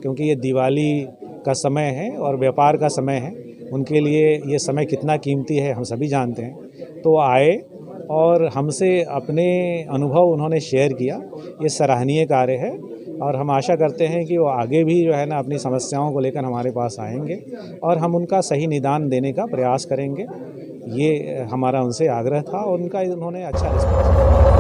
क्योंकि ये दिवाली का समय है और व्यापार का समय है। उनके लिए ये समय कितना कीमती है हम सभी जानते हैं। तो आए और हमसे अपने अनुभव उन्होंने शेयर किया, ये सराहनीय कार्य है और हम आशा करते हैं कि वो आगे भी जो है ना अपनी समस्याओं को लेकर हमारे पास आएंगे और हम उनका सही निदान देने का प्रयास करेंगे। ये हमारा उनसे आग्रह था और उनका उन्होंने अच्छा रिस्पॉन्स।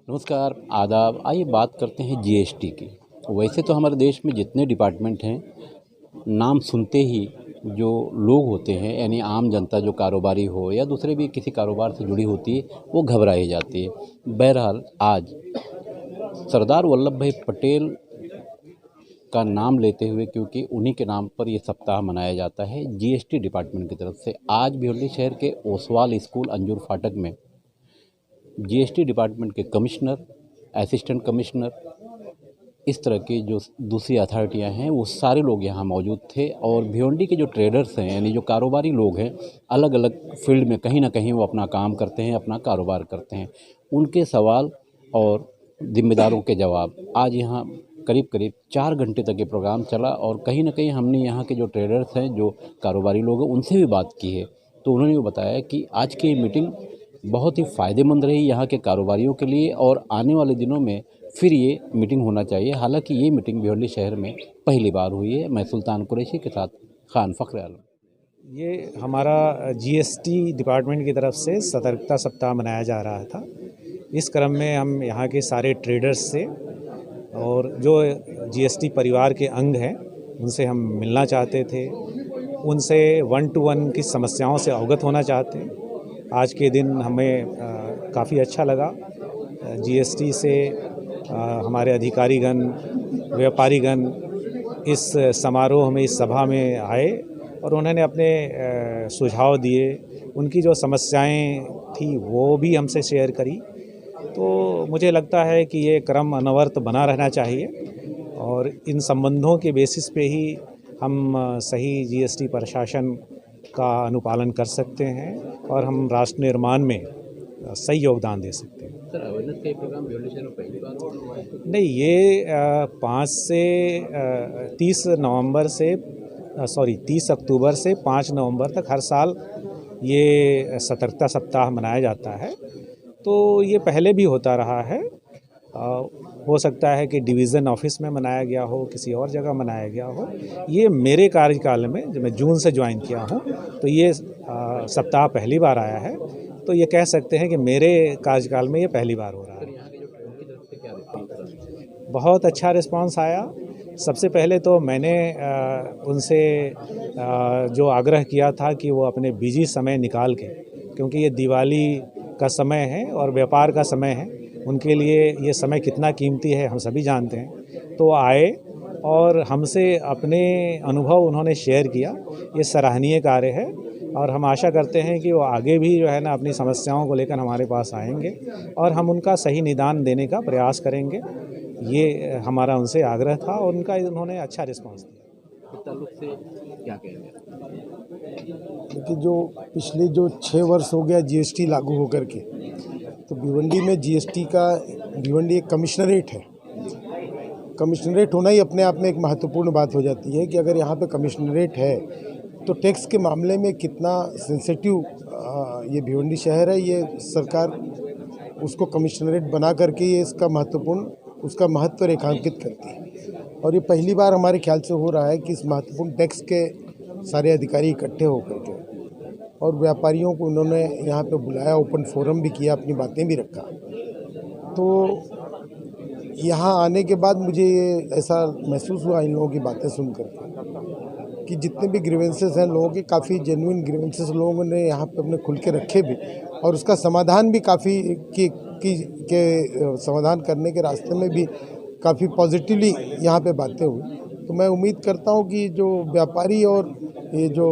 नमस्कार, आदाब। आइए बात करते हैं जीएसटी की। वैसे तो हमारे देश में जितने डिपार्टमेंट हैं, नाम सुनते ही जो लोग होते हैं यानी आम जनता जो कारोबारी हो या दूसरे भी किसी कारोबार से जुड़ी होती है, वो घबराई जाती है। बहरहाल आज सरदार वल्लभ भाई पटेल का नाम लेते हुए, क्योंकि उन्हीं के नाम पर ये सप्ताह मनाया जाता है, जीएसटी डिपार्टमेंट की तरफ से आज भिवंडी शहर के ओसवाल स्कूल अंजुर फाटक में जीएसटी डिपार्टमेंट के कमिश्नर, असिस्टेंट कमिश्नर, इस तरह की जो दूसरी अथॉरिटियां हैं, वो सारे लोग यहाँ मौजूद थे। और भिवंडी के जो ट्रेडर्स हैं यानी जो कारोबारी लोग हैं, अलग अलग फील्ड में कहीं ना कहीं वो अपना काम करते हैं, अपना कारोबार करते हैं, उनके सवाल और जिम्मेदारों के जवाब आज यहाँ करीब करीब 4 घंटे तक ये प्रोग्राम चला। और कहीं ना कहीं हमने यहाँ के जो ट्रेडर्स हैं, जो कारोबारी लोग हैं, उनसे भी बात की है। तो उन्होंने बताया कि आज की मीटिंग बहुत ही फ़ायदेमंद रही यहाँ के कारोबारियों के लिए और आने वाले दिनों में फिर ये मीटिंग होना चाहिए। हालांकि ये मीटिंग भिवंडी शहर में पहली बार हुई है। मैं सुल्तान कुरैशी के साथ खान फ़ख्र आलम। ये हमारा जीएसटी डिपार्टमेंट की तरफ से सतर्कता सप्ताह मनाया जा रहा था। इस क्रम में हम यहाँ के सारे ट्रेडर्स से और जो जीएसटी परिवार के अंग हैं उनसे हम मिलना चाहते थे, उनसे 1 to 1 की समस्याओं से अवगत होना चाहते हैं। आज के दिन हमें काफ़ी अच्छा लगा। जीएसटी से हमारे अधिकारीगण, व्यापारीगण इस समारोह में, इस सभा में आए और उन्होंने अपने सुझाव दिए। उनकी जो समस्याएं थी वो भी हमसे शेयर करी। तो मुझे लगता है कि ये क्रम अनवरत बना रहना चाहिए और इन संबंधों के बेसिस पे ही हम सही जीएसटी प्रशासन का अनुपालन कर सकते हैं और हम राष्ट्र निर्माण में सही योगदान दे सकते हैं। सर, अवेयरनेस का प्रोग्राम भिवंडी शहर में पहली बार नहीं, ये 5 से 30 अक्टूबर से 5 नवंबर तक हर साल ये सतर्कता सप्ताह मनाया जाता है। तो ये पहले भी होता रहा है। हो सकता है कि डिवीज़न ऑफिस में मनाया गया हो, किसी और जगह मनाया गया हो। ये मेरे कार्यकाल में, जब मैं जून से ज्वाइन किया हूँ, तो ये सप्ताह पहली बार आया है। तो ये कह सकते हैं कि मेरे कार्यकाल में ये पहली बार हो रहा है। बहुत अच्छा रिस्पांस आया। सबसे पहले तो मैंने उनसे जो आग्रह किया था कि वो अपने बिजी समय निकाल के, क्योंकि ये दिवाली का समय है और व्यापार का समय है, उनके लिए ये समय कितना कीमती है हम सभी जानते हैं। तो आए और हमसे अपने अनुभव उन्होंने शेयर किया, ये सराहनीय कार्य है और हम आशा करते हैं कि वो आगे भी जो है ना अपनी समस्याओं को लेकर हमारे पास आएंगे और हम उनका सही निदान देने का प्रयास करेंगे। ये हमारा उनसे आग्रह था और उन्होंने अच्छा रिस्पॉन्स दिया। ताल्लुक से क्या कहेंगे? क्योंकि जो पिछले 6 वर्ष हो गया जीएसटी लागू होकर के, तो भिवंडी में जीएसटी का, भिवंडी एक कमिश्नरेट है। कमिश्नरेट होना ही अपने आप में एक महत्वपूर्ण बात हो जाती है कि अगर यहाँ पे कमिश्नरेट है तो टैक्स के मामले में कितना सेंसिटिव ये भिवंडी शहर है। ये सरकार उसको कमिश्नरेट बना करके ये उसका महत्व रेखांकित करती है और ये पहली बार हमारे ख्याल से हो रहा है कि इस महत्वपूर्ण टैक्स के सारे अधिकारी इकट्ठे होकर के, और व्यापारियों को उन्होंने यहाँ पे बुलाया, ओपन फोरम भी किया, अपनी बातें भी रखा। तो यहाँ आने के बाद मुझे ये ऐसा महसूस हुआ इन लोगों की बातें सुन करके कि जितने भी ग्रीवेंसेस हैं लोगों के, काफ़ी जेन्युइन ग्रीवेंसेस लोगों ने यहाँ पे अपने खुल के रखे भी और उसका समाधान भी काफ़ी के समाधान करने के रास्ते में भी काफ़ी पॉजिटिवली यहाँ पे बातें हुई। तो मैं उम्मीद करता हूँ कि जो व्यापारी और ये जो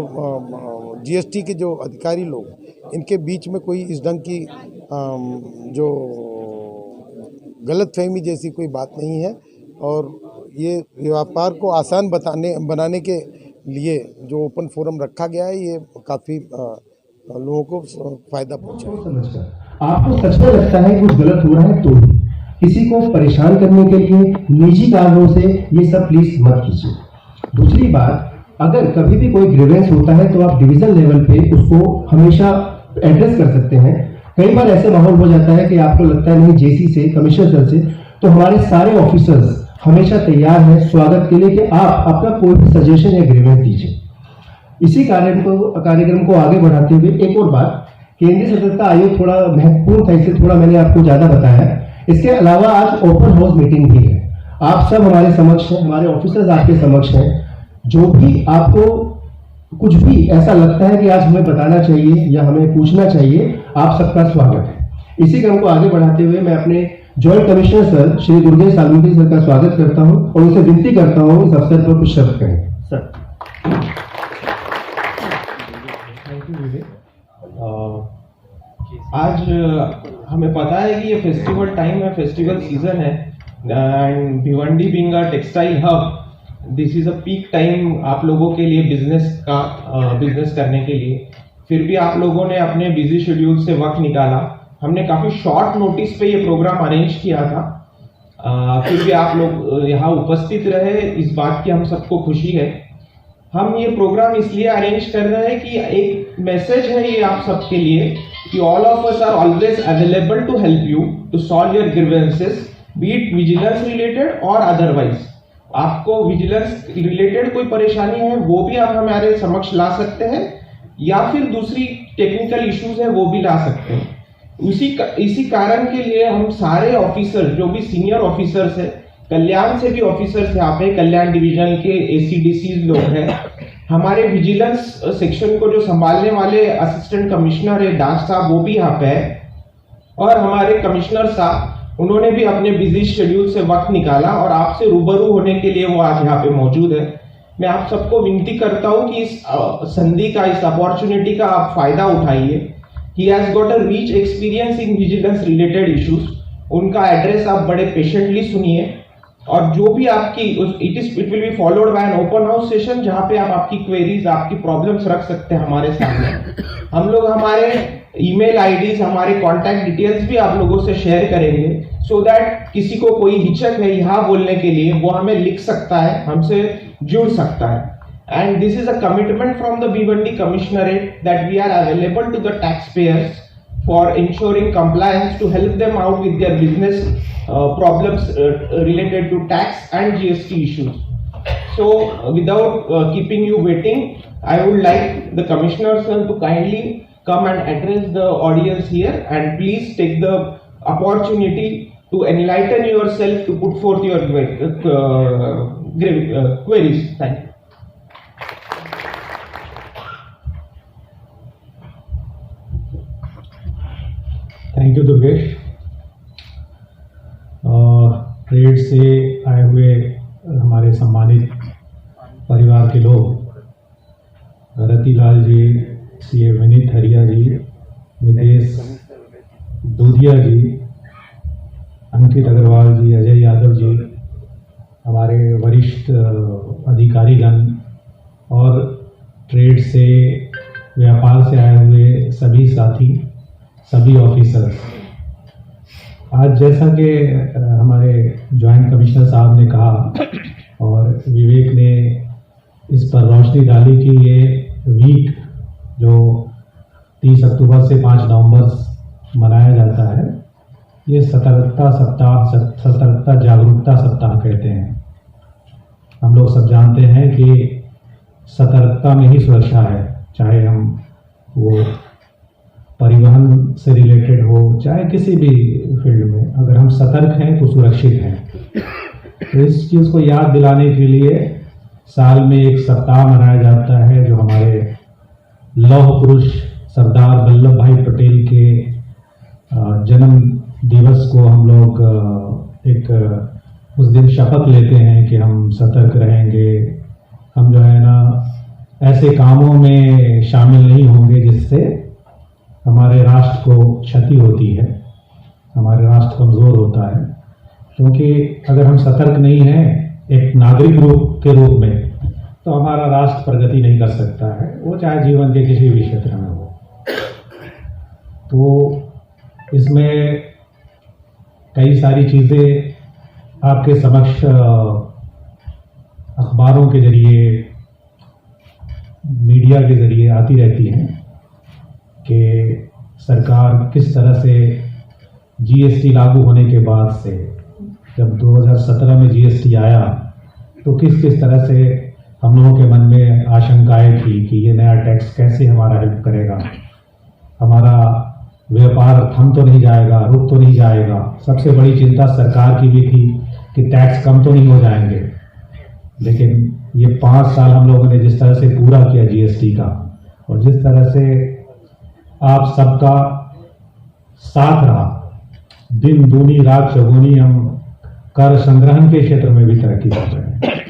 जीएसटी के जो अधिकारी लोग, इनके बीच में कोई इस ढंग की जो गलतफहमी जैसी कोई बात नहीं है और ये व्यापार को आसान बनाने के लिए जो ओपन फोरम रखा गया है, ये काफ़ी लोगों को फ़ायदा पहुँचा। आपको सच में लगता है कि कुछ गलत हो रहा है तो किसी को परेशान करने के लिए निजी कारणों से ये सब प्लीज मत कीजिए। दूसरी बात, अगर कभी भी कोई ग्रीवेंस होता है तो आप डिवीजन लेवल पे उसको हमेशा एड्रेस कर सकते हैं। कई बार ऐसे माहौल हो जाता है कि आपको लगता है नहीं जेसी से, कमिश्नर सर से, तो हमारे सारे ऑफिसर्स हमेशा तैयार हैं स्वागत के लिए कि आप अपना कोई भी सजेशन या ग्रीवेंस दीजिए। इसी कार्यक्रम को आगे बढ़ाते हुए एक और बात, केंद्रीय सतर्कता आयोग थोड़ा महत्वपूर्ण था, इसलिए थोड़ा मैंने आपको ज्यादा बताया। इसके अलावा आज ओपन हाउस मीटिंग भी है। आप सब हमारे समक्ष हैं, हमारे ऑफिसर्स आपके समक्ष हैं। जो भी आपको कुछ भी ऐसा लगता है कि आज हमें बताना चाहिए या हमें पूछना चाहिए, आप सबका स्वागत है। इसी क्रम को आगे बढ़ाते हुए मैं अपने joint commissioner sir Shri Durgesh Salunke sir का स्वागत करता हूं और उनसे विनती करता हूं इस अवसर पर कुछ शब्द कहें। सर। थैंक यू विवेक। आज हमें पता है कि ये फेस्टिवल टाइम है, फेस्टिवल सीजन है, and Bhiwandi being a textile hub, this is a peak time आप लोगों के लिए बिजनेस करने के लिए। फिर भी आप लोगों ने अपने बिजी शेड्यूल से वक्त निकाला। हमने काफी शॉर्ट नोटिस पे ये प्रोग्राम अरेंज किया था, फिर भी आप लोग यहाँ उपस्थित रहे, इस बात की हम सबको खुशी है। हम ये प्रोग्राम इसलिए अरेंज कर रहे हैं कि एक मैसेज है ये आप सबके लिए कि all of us are always available to help you to solve your grievances, be it vigilance related और अदरवाइज। आपको विजिलेंस रिलेटेड कोई परेशानी है वो भी आप हमारे समक्ष ला सकते हैं, या फिर दूसरी टेक्निकल इश्यूज है वो भी ला सकते हैं। इसी कारण के लिए हम सारे ऑफिसर जो भी सीनियर ऑफिसर्स है, कल्याण से भी ऑफिसर्स यहाँ पे, कल्याण डिवीजन के एसीडीसी लोग हैं, हमारे विजिलेंस सेक्शन को जो संभालने वाले असिस्टेंट कमिश्नर है दास साहब वो भी यहाँ पे है, और हमारे कमिश्नर साहब उन्होंने भी अपने बिजी शेड्यूल से वक्त निकाला और आपसे रूबरू होने के लिए वो आज यहाँ पे मौजूद है। मैं आप सबको विनती करता हूँ कि इस संधि का, इस अपॉर्चुनिटी का आप फायदा उठाइए। He has got a rich experience in vigilance related issues. उनका एड्रेस आप बड़े पेशेंटली सुनिए, और जो भी आपकी it will be followed by an open house session जहां पे आप आपकी क्वेरीज, आपकी प्रॉब्लम्स रख सकते हैं हमारे सामने। हम लोग हमारे ईमेल आईडीज, हमारे कॉन्टैक्ट डिटेल्स भी आप लोगों से शेयर करेंगे, सो दैट किसी को कोई हिचक है यहाँ बोलने के लिए वो हमें लिख सकता है, हमसे जुड़ सकता है। And this is a commitment from the Bhiwandi Commissionerate that we are available to the taxpayers for ensuring compliance to help them out with their business problems related to tax and GST issues. So without keeping you waiting, I would like the Commissioner sir to kindly come and address the audience here, and please take the opportunity to enlighten yourself to put forth your queries. Thank you. Thank you Durgesh. Trade से आए हुए हमारे सम्मानित परिवार के लोग, रतिलाल जी, CA Vineet हरिया जी, मितेश दूधिया जी, अंकित अग्रवाल जी, अजय यादव जी, हमारे वरिष्ठ अधिकारीगण और ट्रेड से, व्यापार से आए हुए सभी साथी, सभी ऑफिसर्स, आज जैसा कि हमारे जॉइंट कमिश्नर साहब ने कहा और विवेक ने इस पर रोशनी डाली कि ये वीक जो 30 अक्टूबर से 5 नवंबर मनाया जाता है, ये सतर्कता सप्ताह, सतर्कता जागरूकता सप्ताह कहते हैं। हम लोग सब जानते हैं कि सतर्कता में ही सुरक्षा है, चाहे हम वो परिवहन से रिलेटेड हो, चाहे किसी भी फील्ड में, अगर हम सतर्क हैं तो सुरक्षित हैं। तो इस चीज़ को याद दिलाने के लिए साल में एक सप्ताह मनाया जाता है, जो हमारे लौह पुरुष सरदार वल्लभ भाई पटेल के जन्म दिवस को हम लोग उस दिन शपथ लेते हैं कि हम सतर्क रहेंगे, हम जो है ना ऐसे कामों में शामिल नहीं होंगे जिससे हमारे राष्ट्र को क्षति होती है, हमारे राष्ट्र कमज़ोर होता है। क्योंकि अगर हम सतर्क नहीं हैं एक नागरिक के रूप में, तो हमारा राष्ट्र प्रगति नहीं कर सकता है, वो चाहे जीवन के किसी भी क्षेत्र में हो। तो इसमें कई सारी चीज़ें आपके समक्ष अखबारों के ज़रिए, मीडिया के ज़रिए आती रहती हैं कि सरकार किस तरह से जीएसटी लागू होने के बाद से, जब 2017 में जीएसटी आया तो किस किस तरह से हम लोगों के मन में आशंकाएं थी कि ये नया टैक्स कैसे हमारा हेल्प करेगा, हमारा व्यापार थम तो नहीं जाएगा, रुक तो नहीं जाएगा। सबसे बड़ी चिंता सरकार की भी थी कि टैक्स कम तो नहीं हो जाएंगे। लेकिन ये 5 साल हम लोगों ने जिस तरह से पूरा किया जीएसटी का, और जिस तरह से आप सबका साथ रहा, दिन दूनी रात चौगुनी हम कर संग्रहण के क्षेत्र में भी तरक्की कर रहे हैं।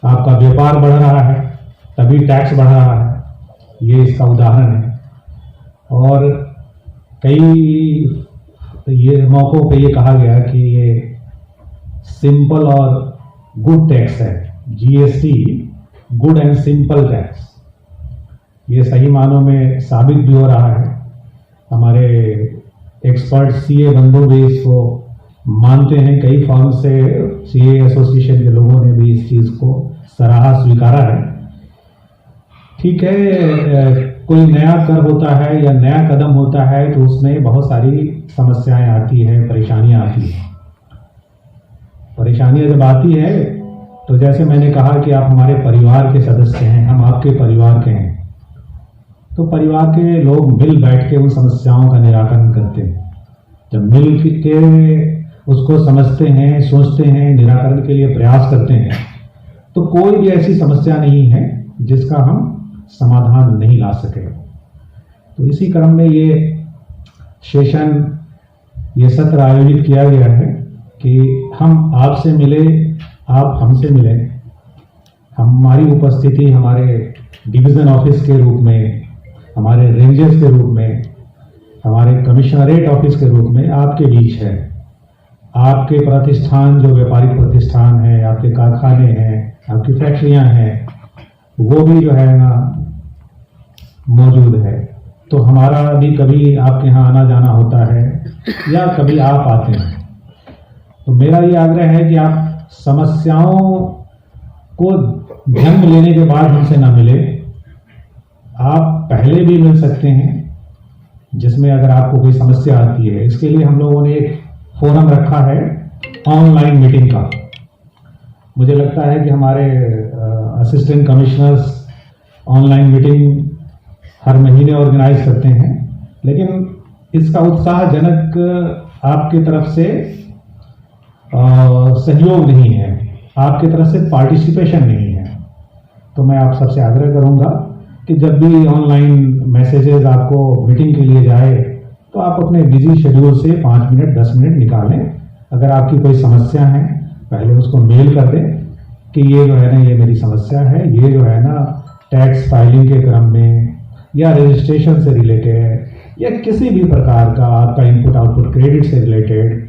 आपका व्यापार बढ़ रहा है तभी टैक्स बढ़ रहा है, ये इसका उदाहरण है। और कई ये मौक़ों पे ये कहा गया कि ये सिंपल और गुड टैक्स है, GST good and simple tax. ये सही मानों में साबित भी हो रहा है। हमारे एक्सपर्ट सीए बंधु भी इसको मानते हैं। कई फॉर्म से सीए एसोसिएशन के लोगों ने भी इस चीज़ को सराहा, स्वीकारा है। ठीक है, कोई नया कर होता है या नया कदम होता है तो उसमें बहुत सारी समस्याएं आती हैं, परेशानियां आती हैं। परेशानियां जब आती है तो जैसे मैंने कहा कि आप हमारे परिवार के सदस्य हैं, हम आपके परिवार के हैं, तो परिवार के लोग मिल बैठ के उन समस्याओं का निराकरण करते हैं। जब मिल के उसको समझते हैं, सोचते हैं, निराकरण के लिए प्रयास करते हैं, तो कोई भी ऐसी समस्या नहीं है जिसका हम समाधान नहीं ला सके। तो इसी क्रम में ये सेशन, ये सत्र आयोजित किया गया है कि हम आपसे मिले, आप हमसे मिले। हमारी उपस्थिति हमारे डिवीज़न ऑफिस के रूप में, हमारे रेंजेस के रूप में, हमारे कमिश्नरेट ऑफिस के रूप में आपके बीच है। आपके प्रतिष्ठान, जो व्यापारिक प्रतिष्ठान है, आपके कारखाने हैं, आपकी फैक्ट्रियां हैं, वो भी जो है ना मौजूद है। तो हमारा भी कभी आपके यहाँ आना जाना होता है या कभी आप आते हैं। तो मेरा ये आग्रह है कि आप समस्याओं को जन्म लेने के बाद हमसे ना मिले, आप पहले भी मिल सकते हैं, जिसमें अगर आपको कोई समस्या आती है। इसके लिए हम लोगों ने एक फोरम रखा है ऑनलाइन मीटिंग का। मुझे लगता है कि हमारे असिस्टेंट कमिश्नर्स ऑनलाइन मीटिंग हर महीने ऑर्गेनाइज करते हैं, लेकिन इसका उत्साहजनक आपकी तरफ से सहयोग नहीं है, आपकी तरफ से पार्टिसिपेशन नहीं है। तो मैं आप सबसे आग्रह करूंगा कि जब भी ऑनलाइन मैसेजेस आपको मीटिंग के लिए जाए तो आप अपने बिजी शेड्यूल से 5 मिनट 10 मिनट निकालें। अगर आपकी कोई समस्या है पहले उसको मेल कर दें कि ये जो है ना, ये मेरी समस्या है, ये जो है ना टैक्स फाइलिंग के क्रम में या रजिस्ट्रेशन से रिलेटेड या किसी भी प्रकार का आपका इनपुट आउटपुट क्रेडिट से रिलेटेड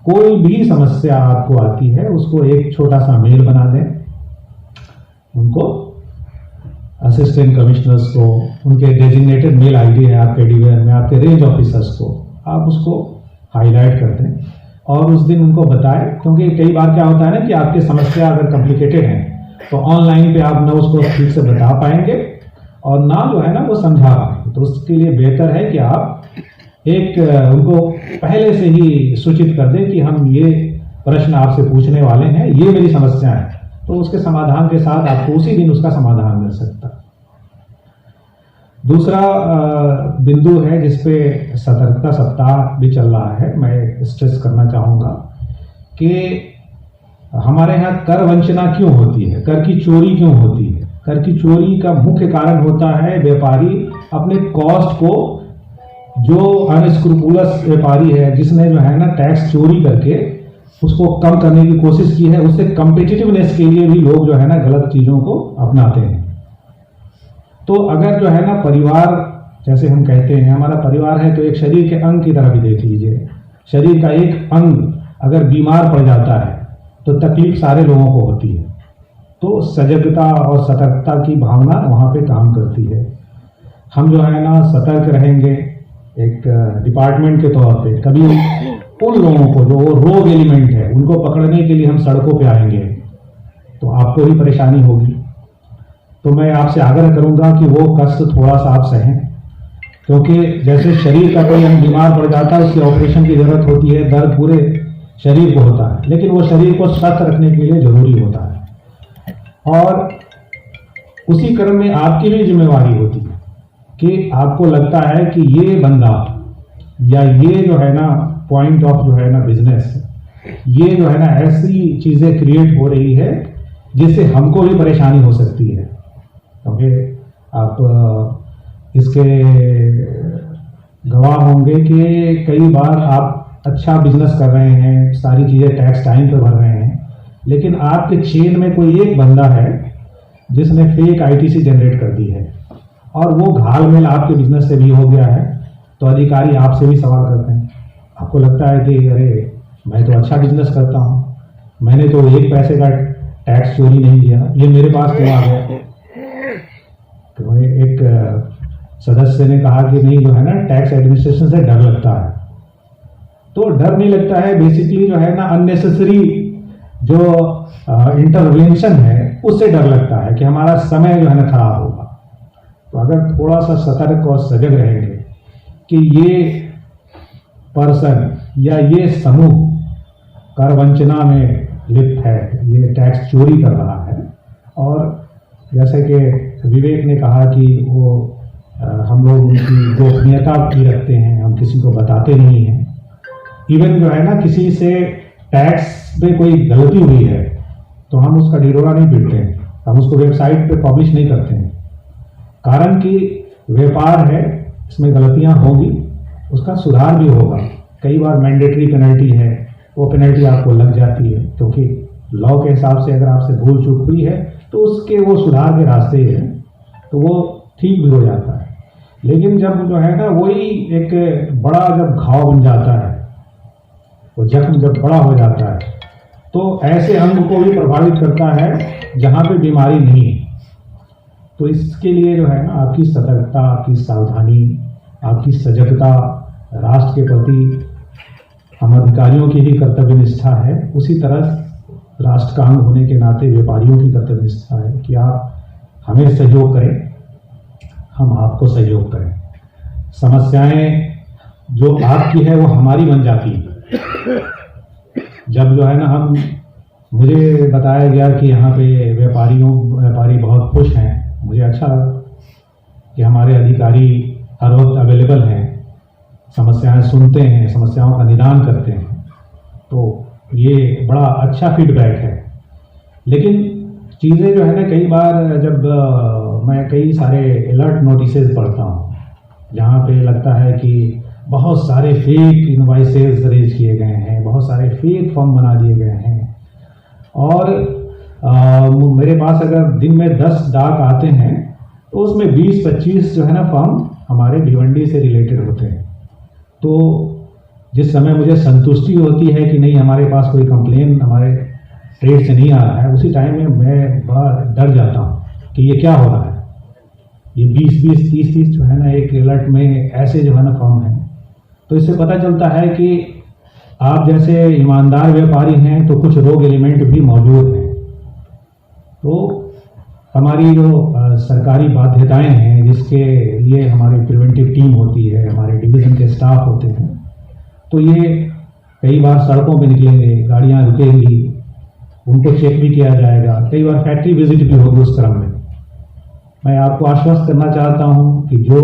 कोई भी समस्या आपको आती है, उसको एक छोटा सा मेल बना दें। उनको असिस्टेंट कमिश्नर्स को, उनके डेजिग्नेटेड मेल आईडी है आपके डिवीजन में, आपके रेंज ऑफिसर्स को, आप उसको हाईलाइट कर दें और उस दिन उनको बताएं। क्योंकि कई बार क्या होता है ना कि आपकी समस्या अगर कॉम्प्लिकेटेड है तो ऑनलाइन पे आप ना उसको ठीक से बता पाएंगे और ना जो है ना वो समझा पाएंगे। तो उसके लिए बेहतर है कि आप एक उनको पहले से ही सूचित कर दें कि हम ये प्रश्न आपसे पूछने वाले हैं, ये मेरी समस्या है, तो उसके समाधान के साथ आपको उसी दिन उसका समाधान मिल सकता है। दूसरा बिंदु है जिसपे सतर्कता सप्ताह भी चल रहा है, मैं स्ट्रेस करना चाहूँगा कि हमारे यहाँ कर वंचना क्यों होती है, कर की चोरी क्यों होती है। कर की चोरी का मुख्य कारण होता है व्यापारी अपने कॉस्ट को, जो अनस्क्रूपुलस व्यापारी है जिसने जो है ना टैक्स चोरी करके उसको कम करने की कोशिश की है, उससे कम्पिटिटिवनेस के लिए भी लोग जो है ना गलत चीज़ों को अपनाते हैं। तो अगर जो है ना परिवार, जैसे हम कहते हैं हमारा परिवार है, तो एक शरीर के अंग की तरह भी देख लीजिए। शरीर का एक अंग अगर बीमार पड़ जाता है तो तकलीफ सारे लोगों को होती है। तो सजगता और सतर्कता की भावना वहाँ पे काम करती है। हम जो है ना सतर्क रहेंगे एक डिपार्टमेंट के तौर पे। कभी उन लोगों को जो रोग एलिमेंट है उनको पकड़ने के लिए हम सड़कों पे आएंगे तो आपको भी परेशानी होगी। तो मैं आपसे आग्रह करूंगा कि वो कष्ट थोड़ा सा आप सहें, क्योंकि जैसे शरीर का कोई हम बीमार पड़ जाता है उसकी ऑपरेशन की जरूरत होती है, दर्द पूरे शरीर को होता है, लेकिन वो शरीर को स्वस्थ रखने के लिए जरूरी होता है। और उसी क्रम में आपकी भी जिम्मेवारी होती है कि आपको लगता है कि ये बंदा या ये जो है ना पॉइंट ऑफ जो है ना बिजनेस, ये जो है ना ऐसी चीजें क्रिएट हो रही है जिससे हमको भी परेशानी हो सकती है। क्योंकि आप इसके गवाह होंगे कि कई बार आप अच्छा बिजनेस कर रहे हैं, सारी चीज़ें टैक्स टाइम पे भर रहे हैं, लेकिन आपके चेन में कोई एक बंदा है जिसने फेक आईटीसी जनरेट कर दी है और वो घालमेल आपके बिजनेस से भी हो गया है, तो अधिकारी आपसे भी सवाल करते हैं। आपको लगता है कि अरे मैं तो अच्छा बिजनेस करता हूँ, मैंने तो एक पैसे का टैक्स चोरी नहीं किया, ये मेरे पास क्यों आ गया। तो एक सदस्य ने कहा कि नहीं जो है ना टैक्स एडमिनिस्ट्रेशन से डर लगता है। तो डर नहीं लगता है, बेसिकली जो है ना अननेसेसरी जो इंटरवेंशन है उससे डर लगता है कि हमारा समय जो है ना खराब होगा। तो अगर थोड़ा सा सतर्क और सजग रहेंगे कि ये पर्सन या ये समूह कर वंचना में लिप्त है, ये टैक्स चोरी कर रहा है, और जैसे कि विवेक ने कहा कि वो हम लोग उनकी गोपनीयता भी रखते हैं, हम किसी को बताते नहीं हैं। इवन जो है ना किसी से टैक्स पे कोई गलती हुई है तो हम उसका ढिढोरा नहीं पीटते हैं, हम उसको वेबसाइट पे पब्लिश नहीं करते हैं, कारण कि व्यापार है, इसमें गलतियां होगी, उसका सुधार भी होगा। कई बार मैंडेटरी पेनल्टी है, वो पेनल्टी आपको लग जाती है, क्योंकि लॉ के हिसाब से अगर आपसे भूल चूक हुई है तो उसके वो सुधार के रास्ते हैं, तो वो ठीक भी हो जाता है। लेकिन जब जो है ना वही एक बड़ा जब घाव बन जाता है, वो जख्म जब बड़ा हो जाता है, तो ऐसे अंग को भी प्रभावित करता है जहाँ पे बीमारी नहीं है। तो इसके लिए जो है ना आपकी सतर्कता, आपकी सावधानी, आपकी सजगता, राष्ट्र के प्रति हम अधिकारियों की भी कर्तव्य निष्ठा है, उसी तरह राष्ट्र का अंग होने के नाते व्यापारियों की कर्तव्य निष्ठा है कि आप हमें सहयोग करें, हम आपको सहयोग करें। समस्याएं जो आपकी है वो हमारी बन जाती है। जब जो है ना मुझे बताया गया कि यहाँ पे व्यापारी बहुत खुश हैं, मुझे अच्छा लगा कि हमारे अधिकारी हर वक्त अवेलेबल हैं, समस्याएं सुनते हैं, समस्याओं का निदान करते हैं, तो ये बड़ा अच्छा फीडबैक है। लेकिन चीज़ें जो है ना कई बार जब मैं कई सारे अलर्ट नोटिसेज पढ़ता हूँ जहाँ पे लगता है कि बहुत सारे फेक इनवॉइसेस रेज किए गए हैं, बहुत सारे फेक फॉर्म बना दिए गए हैं, और मेरे पास अगर दिन में 10 डाक आते हैं तो उसमें 20-25 जो है ना फॉर्म हमारे भिवंडी से रिलेटेड होते हैं। तो जिस समय मुझे संतुष्टि होती है कि नहीं हमारे पास कोई कंप्लेन हमारे ट्रेड से नहीं आ रहा है, उसी टाइम में मैं बड़ा डर जाता हूँ कि ये क्या हो रहा है। ये 20-20, 30-30 जो है ना एक अलर्ट में ऐसे जो है ना फॉर्म है, तो इससे पता चलता है कि आप जैसे ईमानदार व्यापारी हैं तो कुछ रोग एलिमेंट भी मौजूद हैं। तो हमारी जो सरकारी बाध्यताएं हैं, जिसके लिए हमारी प्रिवेंटिव टीम होती है, हमारे डिवीज़न के स्टाफ होते हैं, तो ये कई बार सड़कों पे निकलेंगे, गाड़ियां रुकेंगी, उनको चेक भी किया जाएगा, कई बार फैक्ट्री विजिट भी होगी उस क्रम में। मैं आपको आश्वस्त करना चाहता हूं कि जो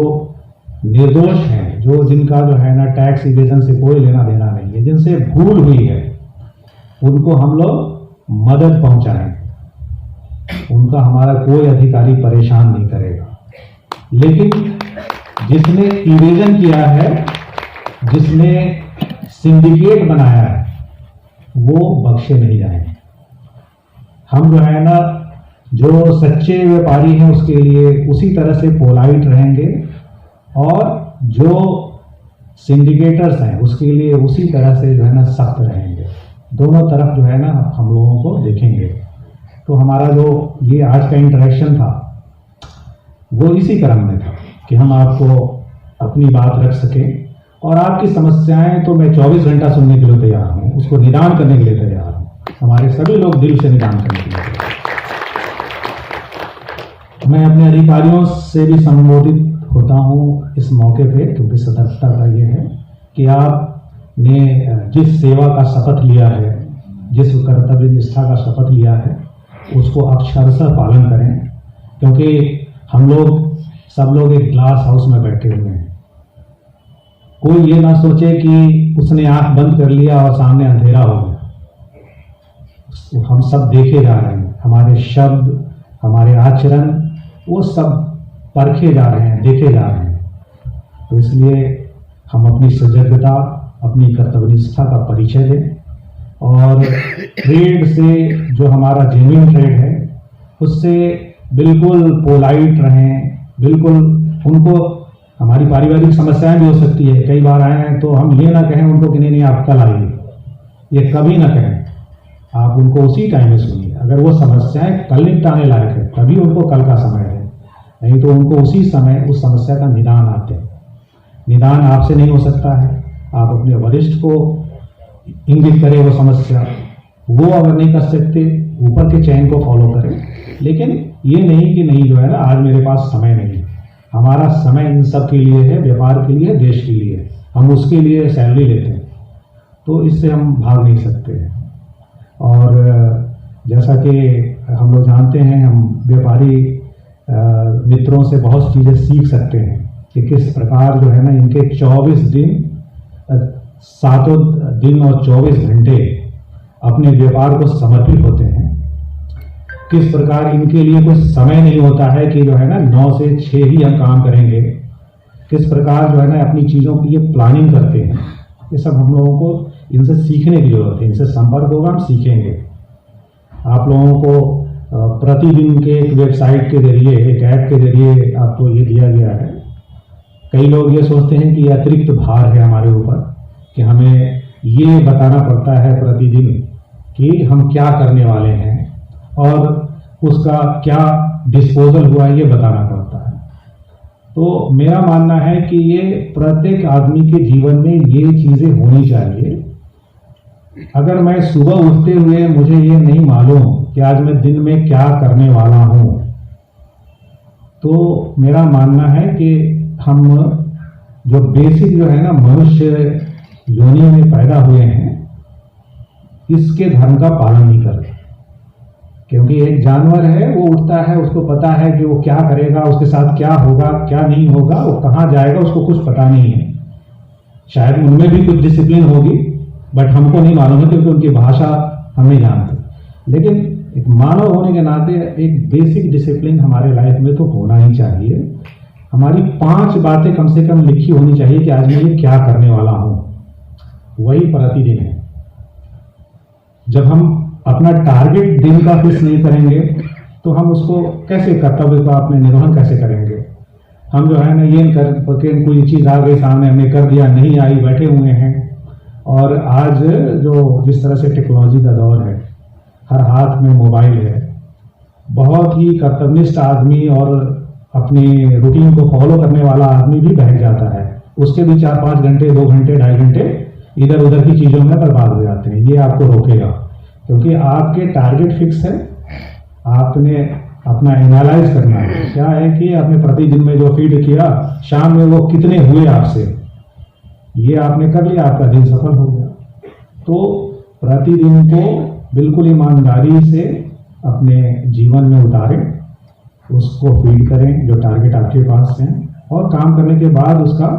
निर्दोष हैं, जिनका जो है ना टैक्स इवेजन से कोई लेना देना नहीं है, जिनसे भूल हुई है, उनको हम लोग मदद पहुंचाएंगे, उनका हमारा कोई अधिकारी परेशान नहीं करेगा। लेकिन जिसने इवेजन किया है, जिसने सिंडिकेट बनाया है, वो बख्शे नहीं जाएंगे। हम जो है ना जो सच्चे व्यापारी हैं उसके लिए उसी तरह से पोलाइट रहेंगे, और जो सिंडिकेटर्स हैं उसके लिए उसी तरह से जो है ना सख्त रहेंगे। दोनों तरफ जो है ना हम लोगों को देखेंगे। तो हमारा जो ये आज का इंटरेक्शन था वो इसी क्रम में था कि हम आपको अपनी बात रख सकें और आपकी समस्याएं तो मैं 24 घंटा सुनने के लिए तैयार हूँ, उसको निदान करने के लिए तैयार हूँ। हमारे सभी लोग दिल से निदान करने के लिए तैयार हैं। मैं अपने अधिकारियों से भी संबोधित होता हूँ इस मौके पे, क्योंकि सतर्कता का ये है कि आपने जिस सेवा का शपथ लिया है, जिस कर्तव्य निष्ठा का शपथ लिया है, उसको अक्षरशः पालन करें। क्योंकि हम लोग सब लोग एक ग्लास हाउस में बैठे हुए हैं। कोई ये ना सोचे कि उसने आंख बंद कर लिया और सामने अंधेरा हो गया। तो हम सब देखे जा रहे हैं, हमारे शब्द, हमारे आचरण, वो सब परखे जा रहे हैं, देखे जा रहे हैं। तो इसलिए हम अपनी सजगता, अपनी कर्तव्यनिष्ठा का परिचय दें और ट्रेड से, जो हमारा जेन्युइन ट्रेड है, उससे बिल्कुल पोलाइट रहें। बिल्कुल उनको, हमारी पारिवारिक समस्याएं भी हो सकती है, कई बार आए हैं तो हम ये ना कहें उनको कि नहीं आप कल आइए, ये कभी ना कहें। आप उनको उसी टाइम में सुनिए। अगर वो समस्याएं कल निपटाने लायक है तभी उनको कल का समय है, नहीं तो उनको उसी समय उस समस्या का निदान आते हैं। निदान आपसे नहीं हो सकता है, आप अपने वरिष्ठ को इंगित करें वो समस्या, वो अगर नहीं कर सकते ऊपर के चयन को फॉलो करें। लेकिन ये नहीं कि नहीं जो है ना आज मेरे पास समय नहीं है। हमारा समय इन सब के लिए है, व्यापार के लिए, देश के लिए। हम उसके लिए सैलरी लेते हैं, तो इससे हम भाग नहीं सकते हैं। और जैसा कि हम लोग जानते हैं, हम व्यापारी मित्रों से बहुत चीज़ें सीख सकते हैं कि किस प्रकार जो है ना इनके 24 दिन, 7 दिन और 24 घंटे अपने व्यापार को समर्पित होते हैं। किस प्रकार इनके लिए कोई समय नहीं होता है कि जो है ना 9 से 6 ही हम काम करेंगे। किस प्रकार जो है ना अपनी चीज़ों की ये प्लानिंग करते हैं। ये सब हम लोगों को इनसे सीखने की जरूरत है। इनसे संपर्क होगा, हम सीखेंगे। आप लोगों को प्रतिदिन के एक वेबसाइट के जरिए, एक ऐप के जरिए आपको ये दिया गया है। कई लोग ये सोचते हैं कि अतिरिक्त भार है हमारे ऊपर कि हमें ये बताना पड़ता है प्रतिदिन कि हम क्या करने वाले हैं और उसका क्या डिस्पोजल हुआ है, ये बताना पड़ता है। तो मेरा मानना है कि ये प्रत्येक आदमी के जीवन में ये चीज़ें होनी चाहिए। अगर मैं सुबह उठते हुए मुझे ये नहीं मालूम कि आज मैं दिन में क्या करने वाला हूँ, तो मेरा मानना है कि हम जो बेसिक जो है ना मनुष्य योनि में पैदा हुए हैं, इसके धर्म का पालन नहीं कर रहे। क्योंकि एक जानवर है, वो उठता है, उसको पता है कि वो क्या करेगा, उसके साथ क्या होगा, क्या नहीं होगा, वो कहाँ जाएगा, उसको कुछ पता नहीं है। शायद उनमें भी कुछ डिसिप्लिन होगी, बट हमको नहीं मालूम है क्योंकि उनकी भाषा हम नहीं जानते। लेकिन एक मानव होने के नाते एक बेसिक डिसिप्लिन हमारे लाइफ में तो होना ही चाहिए। हमारी 5 बातें कम से कम लिखी होनी चाहिए कि आज मैं ये क्या करने वाला हूँ, वही प्रतिदिन है। जब हम अपना टारगेट दिन का फिक्स नहीं करेंगे तो हम उसको कैसे, कर्तव्य का अपने निर्वहन कैसे करेंगे। हम जो है ना ये कर कोई चीज़ आ गई सामने, हमने कर दिया, नहीं आई, बैठे हुए हैं। और आज जो जिस तरह से टेक्नोलॉजी का दौर है, हर हाथ में मोबाइल है, बहुत ही कर्तव्यनिष्ठ आदमी और अपनी रूटीन को फॉलो करने वाला आदमी भी बहक जाता है। उसके भी 4-5 घंटे, 2 घंटे, 2.5 घंटे इधर उधर की चीज़ों में बर्बाद हो जाते हैं। ये आपको रोकेगा क्योंकि आपके टारगेट फिक्स है। आपने अपना एनालाइज करना है, क्या है कि आपने प्रतिदिन में जो फीड किया, शाम में वो कितने हुए आपसे, ये आपने कर लिया, आपका दिन सफल हो गया। तो प्रतिदिन को बिल्कुल ईमानदारी से अपने जीवन में उतारें, उसको फीड करें जो टारगेट आपके पास है, और काम करने के बाद उसका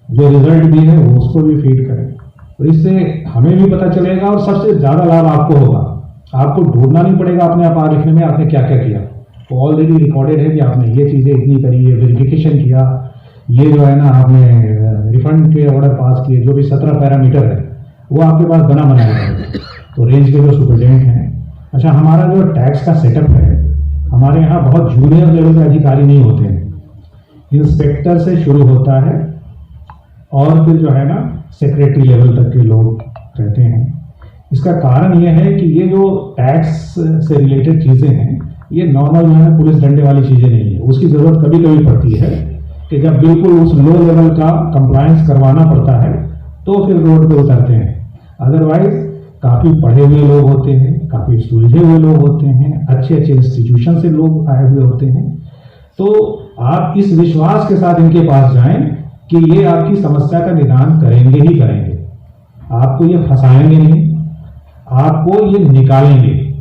जो रिजल्ट भी है वो उसको भी फीड करें। तो इससे हमें भी पता चलेगा और सबसे ज़्यादा लाभ आपको होगा। आपको ढूंढना नहीं पड़ेगा अपने आप लिखने में आपने क्या क्या किया, तो ऑलरेडी रिकॉर्डेड है कि आपने ये चीज़ें इतनी करी, ये वेरिफिकेशन किया, ये जो है ना आपने रिफंड के ऑर्डर पास किए, जो भी 17 पैरामीटर है वो आपके पास बना बनाया है। तो रेंज के जो सुपरिटेंडेंट हैं, अच्छा हमारा जो टैक्स का सेटअप है, हमारे यहाँ बहुत जूनियर लेवल के अधिकारी नहीं होते हैं। इंस्पेक्टर से शुरू होता है और फिर जो है ना सेक्रेटरी लेवल तक के लोग रहते हैं। इसका कारण यह है कि ये जो टैक्स से रिलेटेड चीज़ें हैं, ये नॉर्मल जो है पुलिस डंडे वाली चीज़ें नहीं है। उसकी ज़रूरत कभी कभी पड़ती है कि जब बिल्कुल उस लो लेवल का कंप्लायंस करवाना पड़ता है तो फिर रोड पे उतरते हैं। अदरवाइज काफ़ी पढ़े हुए लोग होते हैं, काफ़ी सुलझे हुए लोग होते हैं, अच्छे अच्छे इंस्टीट्यूशन से लोग आए हुए होते हैं। तो आप इस विश्वास के साथ इनके पास जाएं कि ये आपकी समस्या का निदान करेंगे ही करेंगे, आपको ये फंसाएंगे नहीं, आपको ये निकालेंगे।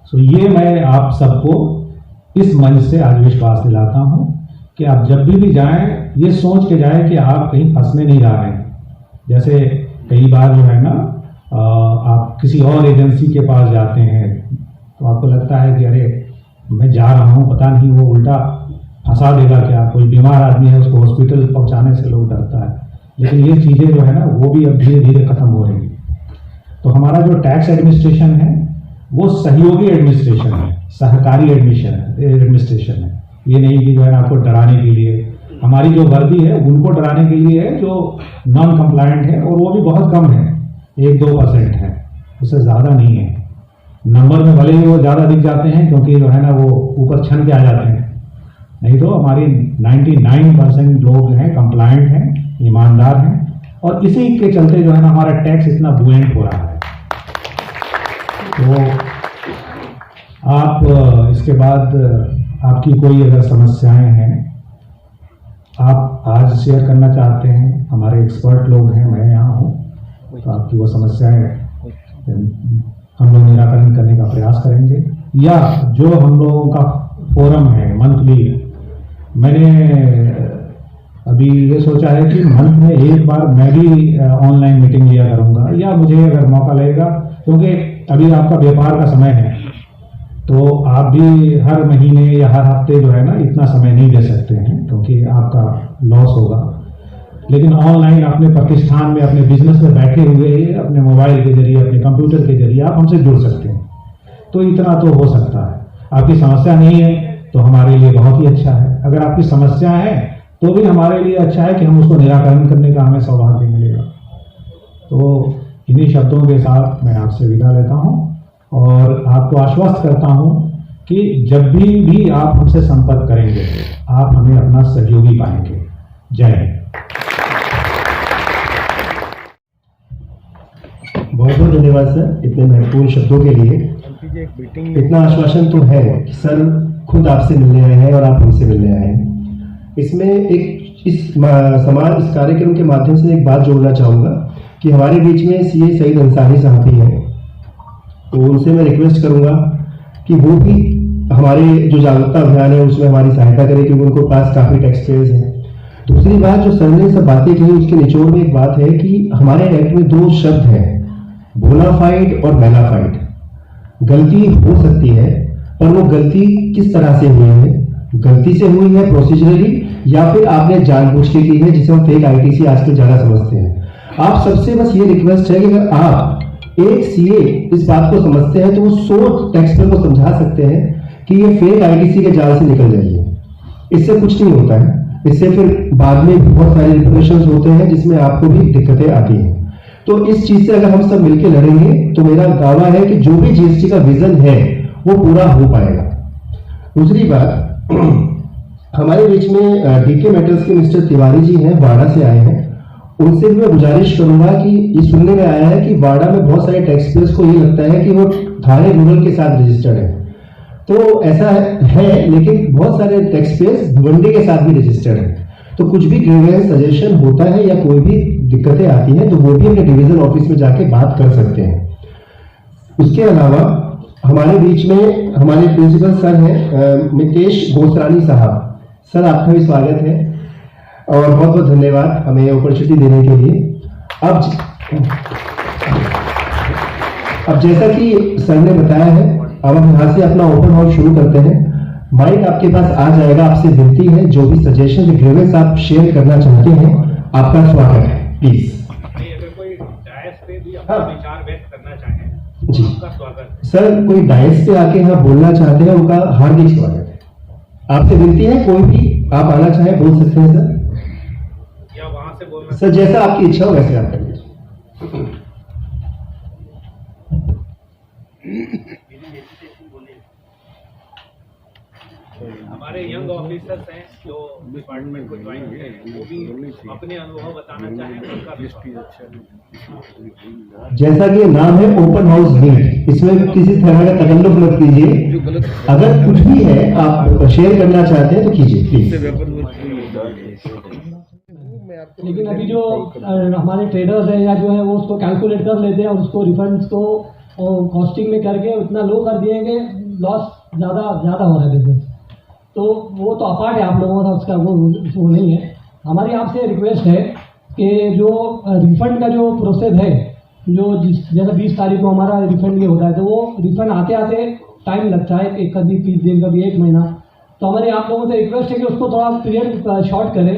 सो ये मैं आप सबको इस मंच से आज विश्वास दिलाता हूं कि आप जब भी जाएं ये सोच के जाएं कि आप कहीं फंसने नहीं जा रहे हैं। जैसे कई बार जो है ना आप किसी और एजेंसी के पास जाते हैं तो आपको लगता है कि अरे मैं जा रहा हूँ, पता नहीं वो उल्टा फंसा देगा क्या, कोई बीमार आदमी है उसको हॉस्पिटल पहुँचाने से लोग डरता है। लेकिन ये चीज़ें जो है ना वो भी अब धीरे धीरे खत्म हो रही है। तो हमारा जो टैक्स एडमिनिस्ट्रेशन है वो सहयोगी एडमिनिस्ट्रेशन है, सहकारी एडमिनिस्ट्रेशन है। ये नहीं कि जो है आपको डराने के लिए, हमारी जो वर्दी है उनको डराने के लिए है जो नॉन कंप्लायंट है, और वो भी बहुत कम है, 1-2% है, उससे ज़्यादा नहीं है। नंबर में भले ही वो ज़्यादा दिख जाते हैं क्योंकि जो है ना वो ऊपर छन के आ जाते हैं, नहीं तो हमारी 99% लोग हैं कंप्लायंट हैं, ईमानदार हैं, और इसी के चलते जो है ना हमारा टैक्स इतना बुएंट हो रहा है। तो आप इसके बाद आपकी कोई अगर समस्याएं हैं आप आज शेयर करना चाहते हैं, हमारे एक्सपर्ट लोग हैं, मैं यहाँ हूँ, तो आपकी वो समस्याएं हम लोग निराकरण करने का प्रयास करेंगे। या जो हम लोगों का फोरम है मंथली, मैंने अभी ये सोचा है कि मंथ में एक बार मैं भी ऑनलाइन मीटिंग लिया करूँगा, या मुझे अगर मौका लगेगा, क्योंकि अभी आपका व्यापार का समय है तो आप भी हर महीने या हर हफ्ते जो है ना इतना समय नहीं दे सकते हैं क्योंकि आपका लॉस होगा। लेकिन ऑनलाइन अपने प्रतिष्ठान में, अपने बिजनेस में बैठे हुए अपने मोबाइल के जरिए, अपने कंप्यूटर के जरिए आप हमसे जुड़ सकते हैं। तो इतना तो हो सकता है। आपकी समस्या नहीं है तो हमारे लिए बहुत ही अच्छा है, अगर आपकी समस्या है तो भी हमारे लिए अच्छा है कि हम उसको निराकरण करने का हमें सौभाग्य मिलेगा। तो इन्हीं शब्दों के साथ मैं आपसे विदा लेता हूँ और आपको आश्वस्त करता हूँ कि जब भी आप हमसे संपर्क करेंगे आप हमें अपना सहयोगी पाएंगे। जय हिंद। बहुत बहुत धन्यवाद सर इतने महत्वपूर्ण शब्दों के लिए। इतना आश्वासन तो है कि सर खुद आपसे मिलने आए हैं और आप हमसे मिलने आए हैं। इसमें एक इस कार्यक्रम के माध्यम से एक बात जोड़ना चाहूँगा कि हमारे बीच में सीए सईद अंसारी साहब भी हैं, तो उनसे मैं रिक्वेस्ट करूँगा कि वो भी हमारे जो जागरूकता अभियान है उसमें हमारी सहायता करें, क्योंकि उनको पास काफ़ी टैक्स पेयर्स हैं। दूसरी बात जो सर ने सब बातें कही उसके निचोड़ में एक बात है कि हमारे एक्ट में 2 शब्द हैं, बोनाफाइड और बेनाफाइड। गलती हो सकती है पर वो गलती किस तरह से हुई है, गलती से हुई है प्रोसीजरली या फिर आपने जानबूझ के की है, जिसे हम फेक आईटीसी आजकल ज्यादा समझते हैं। आप सबसे बस ये रिक्वेस्ट है कि अगर आप एक सीए इस बात को समझते हैं तो वो 100 टैक्स पेयर को समझा सकते हैं कि ये फेक आईटीसी के जाल से निकल जाइए। इससे कुछ नहीं होता है, इससे फिर बाद में बहुत सारे रिपरेशंस होते हैं जिसमें आपको भी दिक्कतें आती हैं। तो इस चीज से अगर हम सब मिलकर लड़ेंगे तो मेरा दावा है कि जो भी जीएसटी का विजन है वो पूरा हो पाएगा। दूसरी बात, हमारे बीच में डीके मेटल्स के मिस्टर तिवारी जी हैं, वाड़ा से आए हैं। उनसे भी मैं गुजारिश करूंगा कि ये सुनने में आया है कि वाड़ा में बहुत सारे टैक्स पेयर्स को ये लगता है कि वो थाने रूरल के साथ रजिस्टर्ड है, तो ऐसा है लेकिन बहुत सारे टैक्स पेयर्स भिवंडी के साथ भी रजिस्टर्ड है। तो कुछ भी ग्रीवेंस सजेशन होता है या कोई भी दिक्कतें आती हैं तो वो भी अपने डिवीजन ऑफिस में जाके बात कर सकते हैं। उसके अलावा हमारे बीच में हमारे प्रिंसिपल सर हैं मितेश गोसरानी साहब। सर आपका भी स्वागत है और बहुत बहुत धन्यवाद हमें अपॉर्चुनिटी देने के लिए। अब जैसा कि सर ने बताया है, अब हम यहाँ से अपना ओपन हाउस शुरू करते हैं। माइक आपके पास आ जाएगा, आपसे विनती है जो भी सजेशन ग्रीवेंस आप शेयर करना चाहते हैं आपका स्वागत है, प्लीज। अगर कोई डायस पे भी अपना विचार व्यक्त करना चाहे जी आपका स्वागत। सर कोई डायस पे आके यहाँ बोलना चाहते हैं उनका हार्दिक स्वागत है। आपसे विनती है कोई भी आप आना चाहे बोल सकते हैं सर, या वहां से बोलना सर जैसा आपकी इच्छा हो वैसे आप कर लीजिए। हमारे हमारे यंग ऑफिसर्स हैं जो डिपार्टमेंट को ज्वाइन किए हैं, वो भी अपने अनुभव बताना चाहें उनका भी जैसा कि नाम है ओपन हाउस मीट, इसमें किसी तरह का तकल्लुफ मत कीजिए। अगर कुछ भी है आप शेयर करना चाहते हैं तो कीजिए प्लीज। लेकिन अभी जो हमारे ट्रेडर्स हैं या जो है वो उसको कैलकुलेट कर लेते हैं और उसको रिफंड्स को कॉस्टिंग में करके उतना लो कर दिए कि लॉस ज़्यादा हो रहा है बिजनेस। तो वो तो अपार्ट है आप लोगों का, उसका वो नहीं है। हमारी आपसे रिक्वेस्ट है कि जो रिफ़ंड का जो प्रोसेस है, जो जैसे 20 तारीख को हमारा रिफ़ंड ये होता है, तो वो रिफ़ंड आते आते टाइम लगता है, एक कभी 30 दिन कभी 1 महीना। तो हमारी आप लोगों से रिक्वेस्ट है कि उसको थोड़ा पीरियड शॉर्ट करें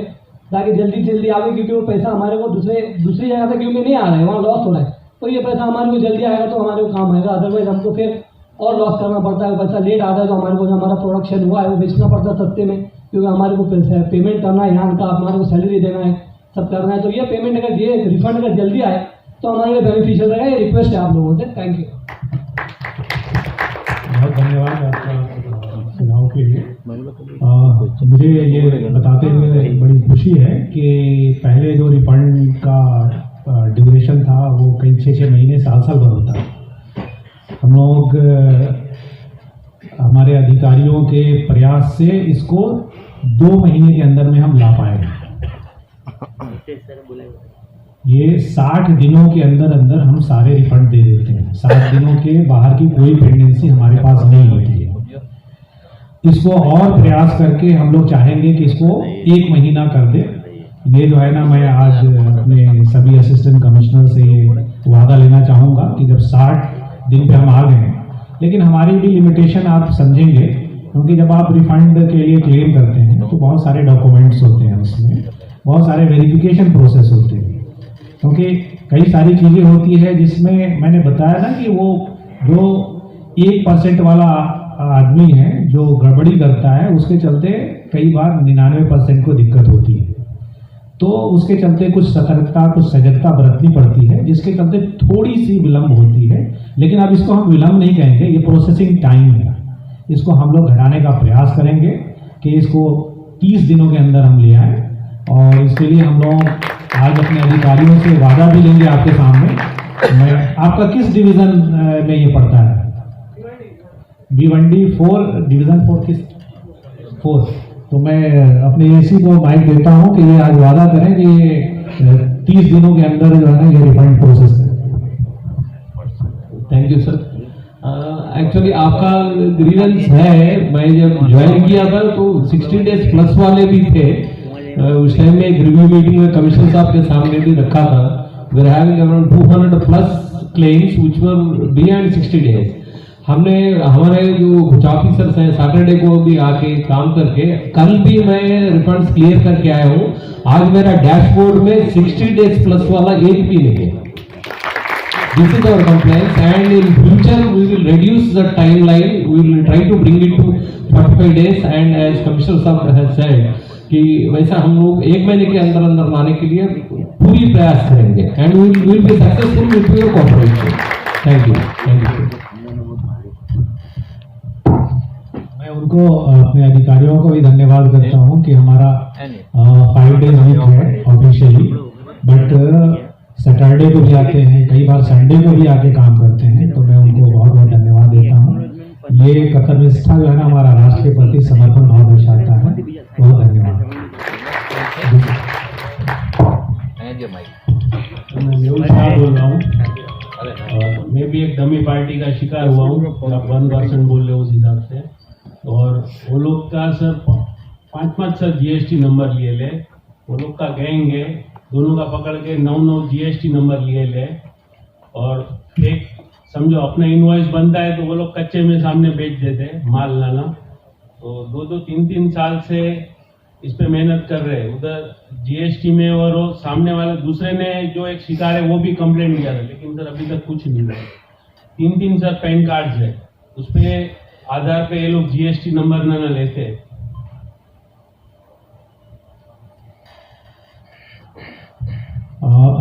ताकि जल्दी आवे, क्योंकि वो पैसा हमारे को दूसरी जगह से क्योंकि नहीं आ रहा है, वहाँ लॉस हो रहा है। तो ये पैसा हमारे को जल्दी आएगा तो हमारे को काम आएगा, अदरवाइज हमको फिर और लॉस करना पड़ता है। पैसा लेट आता है तो हमारे को जो हमारा प्रोडक्शन हुआ है वो बेचना पड़ता है सस्ते में, क्योंकि हमारे को पैसा पेमेंट करना है, यहाँ का हमारे को सैलरी देना है, सब करना है। तो ये पेमेंट अगर ये रिफंड अगर जल्दी आए तो हमारे लिए बेनिफिशियल रहेगा। ये रिक्वेस्ट है आप लोगों से। थैंक यू, बहुत धन्यवाद आपका सुझाव के लिए। मुझे ये बताते हुए बड़ी खुशी है कि पहले जो रिफंड का ड्यूरेशन था वो कई 6 महीने साल भर होता है। हम लोग हमारे अधिकारियों के प्रयास से इसको 2 महीने के अंदर में हम ला पाए। ये 60 दिनों के अंदर हम सारे रिफंड दे देते हैं। 60 दिनों के बाहर की कोई पेंडेंसी हमारे पास नहीं होती है। इसको और प्रयास करके हम लोग चाहेंगे कि इसको 1 महीना कर दे। ये जो है ना, मैं आज अपने सभी असिस्टेंट कमिश्नर से वादा लेना चाहूँगा कि जब 60 दिन पे हम आ गए हैं, लेकिन हमारी भी लिमिटेशन आप समझेंगे, क्योंकि जब आप रिफंड के लिए क्लेम करते हैं तो बहुत सारे डॉक्यूमेंट्स होते हैं, उसमें बहुत सारे वेरिफिकेशन प्रोसेस होते हैं, क्योंकि कई सारी चीज़ें होती है जिसमें मैंने बताया ना कि वो जो 1% वाला आदमी है जो गड़बड़ी करता है, उसके चलते कई बार 99% को दिक्कत होती है। तो उसके चलते कुछ सतर्कता, कुछ सजगता बरतनी पड़ती है, जिसके चलते थोड़ी सी विलम्ब होती है। लेकिन अब इसको हम विलम्ब नहीं कहेंगे, ये प्रोसेसिंग टाइम है। इसको हम लोग घटाने का प्रयास करेंगे कि इसको 30 दिनों के अंदर हम ले आएँ, और इसके लिए हम लोग आज अपने अधिकारियों से वादा भी लेंगे आपके सामने। आपका किस डिवीज़न में ये पड़ता है? भिवंडी 4 डिवीज़न 4 किस 4? तो मैं अपने एसी को माइक देता हूं कि ये आज वादा करें कि ये 30 दिनों के अंदर जो है ना ये रिफंड प्रोसेस करें। Thank you sir. एक्चुअली आपका ग्रीवेंस है, मैं जब ज्वाइन किया था तो 60 डेज प्लस वाले भी थे। उस टाइम में एक रिव्यू मीटिंग में कमिश्नर साहब के सामने भी रखा था। We are having around 200 plus claims which were beyond 60 days. हमने हमारे जो कुछ ऑफिसर्स हैं सैटरडे को भी आके काम करके, कल भी मैं रिफंड्स क्लियर करके आया हूँ। आज मेरा डैशबोर्ड में 60 डेज प्लस वाला एक भी नहीं है। This is our complaint, and in future we will reduce the timeline. We will try to bring it to 45 days, and as Commissioner Saab has said कि वैसा हम लोग 1 महीने के अंदर लाने के लिए पूरी प्रयास करेंगे, and we will be successful with your cooperation. Thank you. Thank you. मैं उनको अपने अधिकारियों को भी धन्यवाद करता हूं कि हमारा 5 डेज वीक है ऑफिशियली, बट सैटरडे को भी आते हैं, कई बार संडे को भी आके काम करते हैं। तो मैं उनको बहुत बहुत धन्यवाद देता हूँ। ये कर्तव्यनिष्ठा जो है ना हमारा राष्ट्र के प्रति समर्पण भाव दर्शाता है। बहुत धन्यवाद। मैं मेहुल शाह बोल रहा हूँ, और मैं भी एक डमी पार्टी का शिकार हुआ हूँ। आप 1% बोल रहे हो उस हिसाब से, और वो लोग का सर 5-5 सर GST नंबर लिए ले, वो लोग का गैंग है, दोनों का पकड़ के 9 GST नंबर लिए ले, और एक समझो अपना इनवॉइस बनता है तो वो लोग कच्चे में सामने बेच देते हैं माल लाना। तो 2-3 साल से इस पे मेहनत कर रहे हैं उधर GST में, और वो सामने वाले दूसरे ने जो एक शिकार है वो भी कंप्लेंट किया था, लेकिन सर अभी तक कुछ नहीं हुआ। 3 सर पैन कार्ड है, उस पर आधार पे ये लोग GST नंबर ना लेते।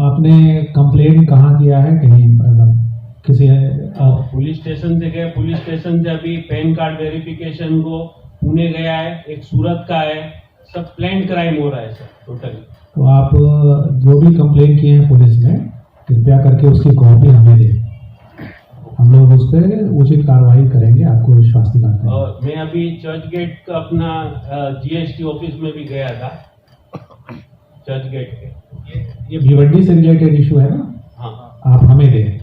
आपने कंप्लेन कहाँ किया है? कहीं मतलब किसी पुलिस स्टेशन से गए, पुलिस स्टेशन से अभी पैन कार्ड वेरिफिकेशन को पुणे गया है, एक सूरत का है, सब प्लान क्राइम हो रहा है सर टोटली। तो आप जो भी कंप्लेंट किए हैं पुलिस में, कृपया करके उसकी कॉपी हमें दें, हम लोग उस पर उचित कार्रवाई करेंगे, आपको विश्वास दिलाते हैं। और मैं अभी चर्च गेट का अपना GST ऑफिस में भी गया था, चर्च गेट के। ये भिवंडी से रिलेटेड इशू है ना? हाँ, आप हमें दें,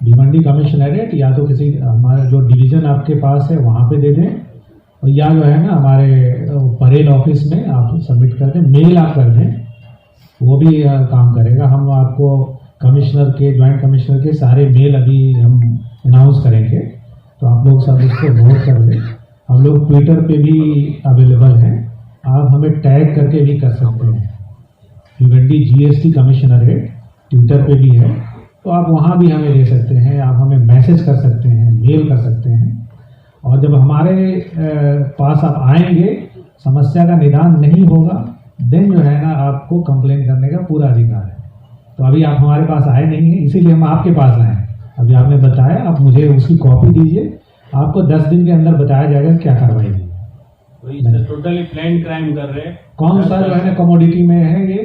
भिवंडी कमिश्नरेट या तो किसी हमारा जो डिवीज़न आपके पास है वहाँ पे दे दें, और या जो है ना हमारे परेल ऑफिस में आप सबमिट कर दें, मेल आप कर दें, वो भी काम करेगा। हम आपको कमिश्नर के, ज्वाइंट कमिश्नर के सारे मेल अभी हम अनाउंस करेंगे, तो आप लोग सब उसको नोट कर लें। हम लोग ट्विटर पे भी अवेलेबल हैं, आप हमें टैग करके भी कर सकते हैं। भिवंडी GST कमिश्नरेट ट्विटर पे भी है, तो आप वहाँ भी हमें दे सकते हैं, आप हमें मैसेज कर सकते हैं, मेल कर सकते हैं। और जब हमारे पास आप आएंगे, समस्या का निदान नहीं होगा, देन जो है ना आपको कंप्लेन करने का पूरा अधिकार है। तो अभी आप हमारे पास आए नहीं हैं, इसीलिए हम आपके पास आए हैं। अभी आपने बताया, आप मुझे उसकी कॉपी दीजिए, आपको 10 दिन के अंदर बताया जाएगा क्या कार्रवाई हुई। वही सर टोटली प्लान क्राइम कर रहे हैं। कौन सा जो है ना कमोडिटी में है ये?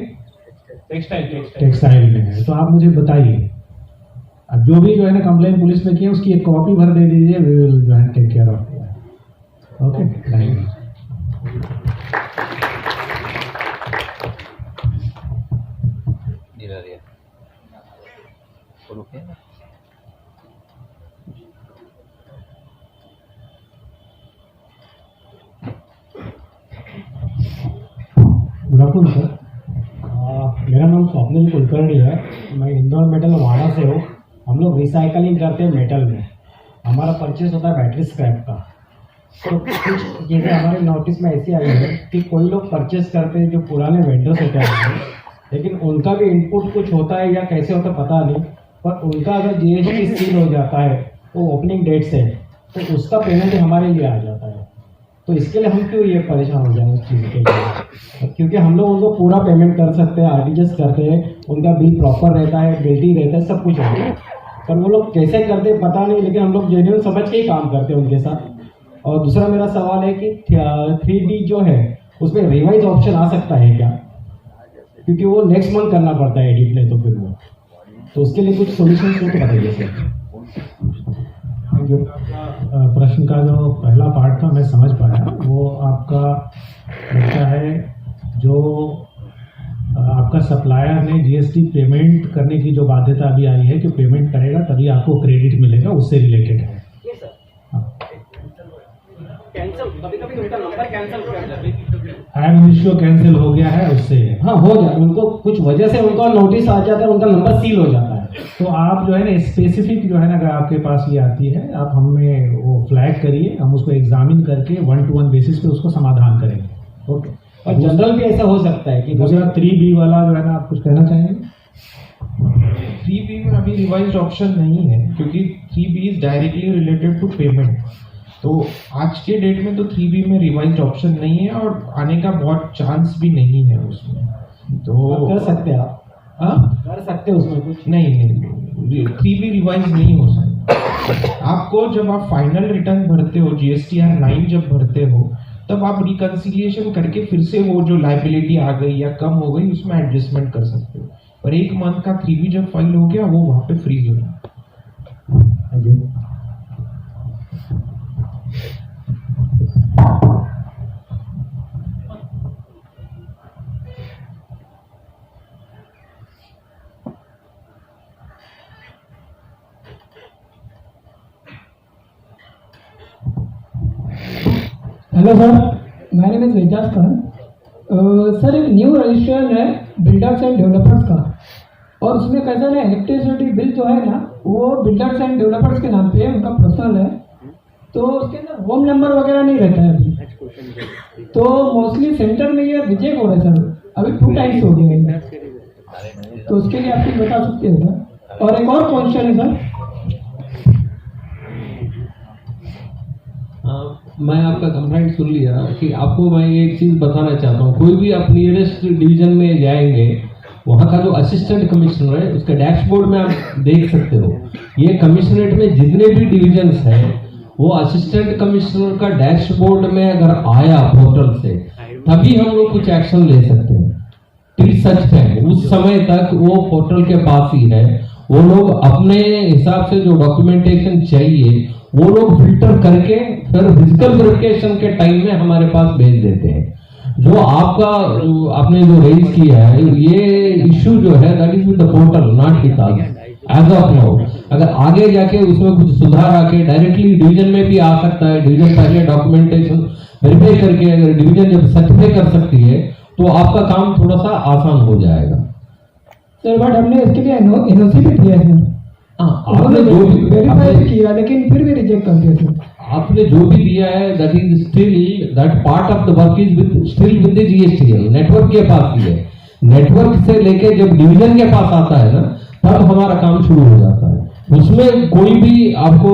टेक्सटाइल में है। तो आप मुझे बताइए, अब जो भी जो है ना कंप्लेन पुलिस में की है उसकी एक कॉपी भर दे दीजिए, वी विल जो है take care of it. Okay, thank you. Good afternoon sir, मेरा नाम स्वप्निल कुलकर्णी है, मैं इंदौर मेटल वाड़ा से हूँ। हम लोग रिसाइकलिंग करते हैं मेटल में, हमारा परचेस होता है बैटरी स्क्रैप का। तो कुछ चीज़ें हमारे नोटिस में ऐसी आई है कि कोई लोग परचेस करते हैं जो पुराने वेंडर्स होते हैं, लेकिन उनका भी इनपुट कुछ होता है या कैसे होता है पता नहीं, पर उनका अगर GST सील हो जाता है वो ओपनिंग डेट से, तो उसका पेमेंट हमारे लिए आ जाता है। तो इसके लिए हम क्यों ये परेशान हो जाए उस चीज़ के लिए? क्योंकि हम लोग उनको पूरा पेमेंट कर सकते हैं, RTGS करते हैं, उनका बिल प्रॉपर रहता है, बिल्डिंग रहता है, सब कुछ रहता है, पर वो लोग कैसे करते हैं पता नहीं, लेकिन हम लोग जेन्युइन समझ के ही काम करते हैं उनके साथ। और दूसरा मेरा सवाल है कि 3D जो है उसमें रिवाइज ऑप्शन आ सकता है क्या? क्योंकि वो नेक्स्ट मंथ करना पड़ता है एडिट नहीं तो फिर वो, तो उसके लिए कुछ सोल्यूशन तो बताइए सर। प्रश्न का जो पहला पार्ट था मैं समझ पाया, वो आपका लगता है जो आपका सप्लायर ने GST पेमेंट करने की जो बाध्यता अभी आई है कि पेमेंट करेगा तभी आपको क्रेडिट मिलेगा, उससे रिलेटेड है। कैंसिल हो गया है उससे, हाँ हो गया, उनको कुछ वजह से उनका नोटिस आ जाता है, उनका नंबर सील हो जाता है। तो आप जो है ना स्पेसिफिक जो है ना अगर आपके पास ये आती है, आप हमें वो फ्लैग करिए, हम उसको एग्जामिन करके 1-to-1 बेसिस पे उसको समाधान करेंगे। ओके, और जनरल भी ऐसा हो सकता है कि दूसरा 3B वाला जो है ना, आप कुछ कहना चाहेंगे? 3B में अभी रिवाइज्ड ऑप्शन नहीं है, क्योंकि 3B is directly related to payment. तो आज के डेट में तो 3B में रिवाइज्ड ऑप्शन नहीं है और आने का बहुत चांस भी नहीं है उसमें। तो कर सकते हैं आप, हाँ कर सकते हैं उसमें कुछ नहीं 3B रिवाइज नहीं हो सकता। आपको जब आप फाइनल रिटर्न भरते हो, GSTR 9 जब भरते हो, तब आप रिकंसिलिएशन करके फिर से वो जो लाइबिलिटी आ गई या कम हो गई उसमें एडजस्टमेंट कर सकते हो। पर 1 मंथ का 3B जब फाइल हो गया वो वहाँ पे फ्रीज हो गया। Hello sir, my name is Ejaz Khan. Sir एक न्यू रजिस्ट्रेशन है बिल्डर्स एंड डेवलपर्स का, और उसमें कैसा ना इलेक्ट्रिसिटी बिल जो है ना वो बिल्डर्स एंड डेवलपर्स के नाम पे है, उनका पर्सनल है, तो उसके अंदर होम नंबर वगैरह नहीं रहता है अभी। तो मोस्टली सेंटर में ये रिजेक्ट हो रहा है सर, अभी 2 टाइम्स हो गया है, तो उसके लिए आप कुछ बता सकते हैं सर? और एक और क्वेश्चन है सर, मैं आपका कंप्लेंट सुन लिया कि आपको मैं एक चीज़ बताना चाहता हूँ, कोई भी आप नियरेस्ट डिवीजन में जाएंगे, वहाँ का जो असिस्टेंट कमिश्नर है उसके डैशबोर्ड में आप देख सकते हो, ये कमिश्नरेट में जितने भी डिविजन्स हैं वो असिस्टेंट कमिश्नर का डैशबोर्ड में अगर आया पोर्टल से, तभी हम लोग कुछ एक्शन ले सकते हैं। टिल सच टाइम उस समय तक वो पोर्टल के पास ही है। वो लोग अपने हिसाब से जो डॉक्यूमेंटेशन चाहिए वो लोग फिल्टर करके फिर फिजिकल वेरिफिकेशन के टाइम में हमारे पास भेज देते हैं। जो आपने जो रेज किया है, ये इश्यू जो है that is with the portal, not with us as of now. अगर आगे जाके उसमें कुछ सुधार आके डायरेक्टली डिवीजन में भी आ सकता है, डिवीजन पहले डॉक्यूमेंटेशन वेरीफाई करके अगर डिवीजन जब सर्टिफाई कर सकती है तो आपका काम थोड़ा सा आसान हो जाएगा। सर बट हमने इसके लिए एनओसी भी दिया है। आपने जो भी वेरीफाई किया लेकिन फिर भी रिजेक्ट कर दिया सर। आपने जो भी दिया है that is still that part of the work is with still with the GSTL, network के पास ही है। नेटवर्क से लेके जब डिवीजन के पास आता है ना, तब हमारा काम शुरू हो जाता है। उसमें कोई भी आपको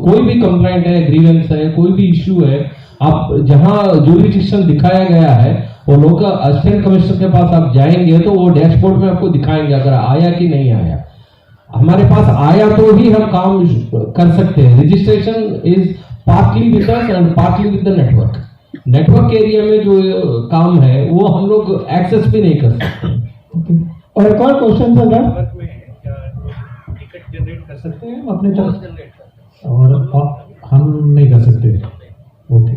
कोई भी कंप्लेंट है, ग्रीवेंस है, कोई भी इश्यू है, आप जहां ज्यूरिडिक्शन दिखाया गया है वो लोग असिस्टेंट कमिश्नर के पास आप जाएंगे तो वो डैशबोर्ड में आपको दिखाएंगे अगर आया कि नहीं आया। हमारे पास आया तो ही हम काम कर सकते हैं। Registration is partly with us and partly with the network. Network area में जो काम है वो हम लोग एक्सेस भी नहीं कर सकते। और एक और क्वेश्चन सर, टिकट जनरेट कर सकते हैं अपने तरफ जनरेट और हम नहीं कर सकते। ओके,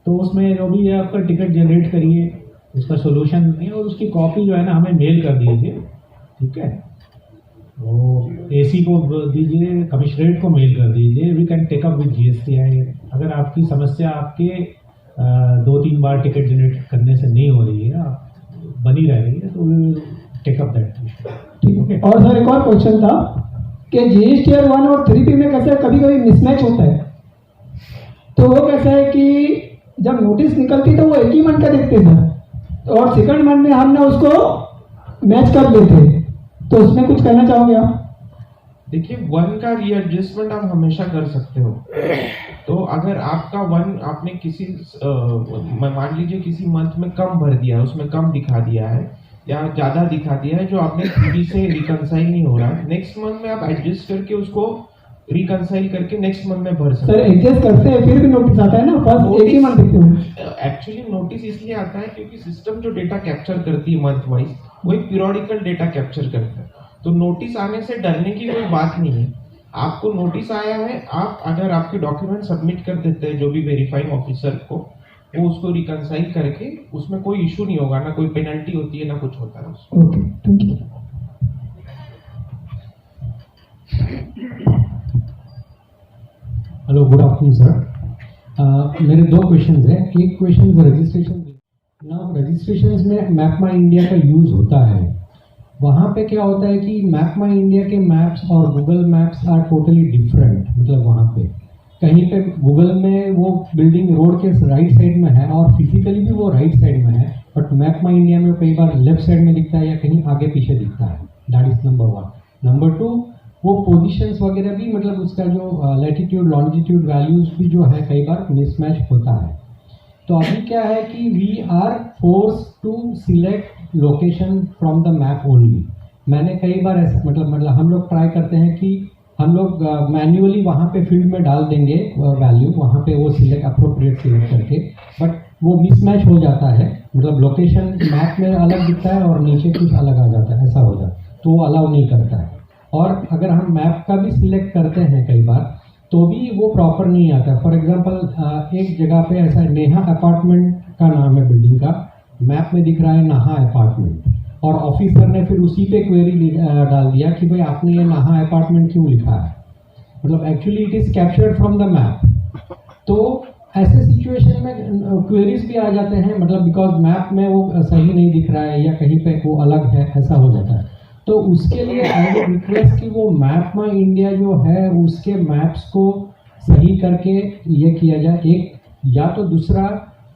तो उसमें जो भी है आपका टिकट जनरेट करिए, उसका सोल्यूशन नहीं, और उसकी कॉपी जो है ना हमें मेल कर दीजिए, ठीक है। वो एसी को दीजिए, कमिश्नरेट को मेल कर दीजिए, we can take up with GSTI. अगर आपकी समस्या आपके 2-3 बार टिकट जनरेट करने से नहीं हो रही है, आप बनी रह रही है, तो we will take up that, ठीक है। और सर एक और क्वेश्चन था कि जीएसटीआर 1 और 3P में कैसे कभी कभी मिसमैच होता है। तो वो कैसा है कि जब नोटिस निकलती तो वो एक ही मंथ का देखते सर, और सेकंड मंथ में हमने उसको मैच कर देते, तो उसमें कुछ कहना चाहोगे आप? देखिए, 1 का रीएडजस्टमेंट आप हमेशा कर सकते हो। तो अगर आपका 1 आपने किसी मान लीजिए किसी मंथ में कम भर दिया है, उसमें कम दिखा दिया है या ज्यादा दिखा दिया है, जो आपने 3D से रिकंसाइल नहीं हो रहा है, नेक्स्ट मंथ में आप एडजस्ट करके उसको रिकंसाइल करके नेक्स्ट मंथ में भर सकते हैं। सर एडजस्ट करते हैं फिर भी नोटिस आता है ना, फर्स्ट एक ही मंथ दिखते हैं। एक्चुअली नोटिस इसलिए आता है क्योंकि सिस्टम जो डेटा कैप्चर करती है मंथ वाइज, वो एक पीरियोडिकल डेटा कैप्चर करता है। तो नोटिस आने से डरने की कोई बात नहीं है। आपको नोटिस आया है, आप अगर आपके डॉक्यूमेंट सबमिट कर देते हैं जो भी वेरीफाइंग ऑफिसर को, वो उसको रिकंसाइल करके उसमें कोई इशू नहीं होगा, ना कोई पेनल्टी होती है ना कुछ होता है उसको। Okay, thank you. Hello, good afternoon sir. मेरे 2 क्वेश्चंस हैं। एक क्वेश्चन रजिस्ट्रेशन ना, रजिस्ट्रेशंस में मैप माई इंडिया का यूज़ होता है। वहाँ पे क्या होता है कि मैप माई इंडिया के मैप्स और Google maps are totally different. मतलब वहाँ पे कहीं पे गूगल में वो बिल्डिंग रोड के राइट साइड में है और फिजिकली भी वो राइट साइड में है, बट मैप माई इंडिया में कई बार लेफ्ट साइड में दिखता है या कहीं आगे पीछे दिखता है। That is number 1। नंबर 2, वो पोजीशंस वगैरह भी, मतलब उसका जो लैटिट्यूड लॉन्जिट्यूड वैल्यूज भी जो है कई बार मिसमैच होता है। तो अभी क्या है कि we are force to select location from the map only. मैंने कई बार ऐसा मतलब हम लोग ट्राई करते हैं कि हम लोग मैन्युअली वहाँ पे फील्ड में डाल देंगे वैल्यू, वहाँ पे वो सिलेक्ट अप्रोप्रिएट सिलेक्ट करके, बट वो मिसमैच हो जाता है। मतलब लोकेशन मैप में अलग दिखता है और नीचे कुछ अलग आ जाता है, ऐसा हो जाता है, तो वो अलाउ नहीं करता है। और अगर हम मैप का भी सिलेक्ट करते हैं कई बार तो भी वो प्रॉपर नहीं आता। फॉर एग्जांपल एक जगह पे ऐसा नेहा अपार्टमेंट का नाम है बिल्डिंग का, मैप में दिख रहा है नाहा अपार्टमेंट, और ऑफिसर ने फिर उसी पे क्वेरी डाल दिया कि भाई आपने ये नाहा अपार्टमेंट क्यों लिखा है। मतलब actually it is captured from the map. तो ऐसे सिचुएशन में क्वेरीज भी आ जाते हैं, मतलब बिकॉज मैप में वो सही नहीं दिख रहा है या कहीं पे वो अलग है, ऐसा हो जाता है। तो उसके लिए आई वुड रिक्वेस्ट कि वो मैप माई इंडिया जो है उसके मैप्स को सही करके ये किया जाए एक, या तो दूसरा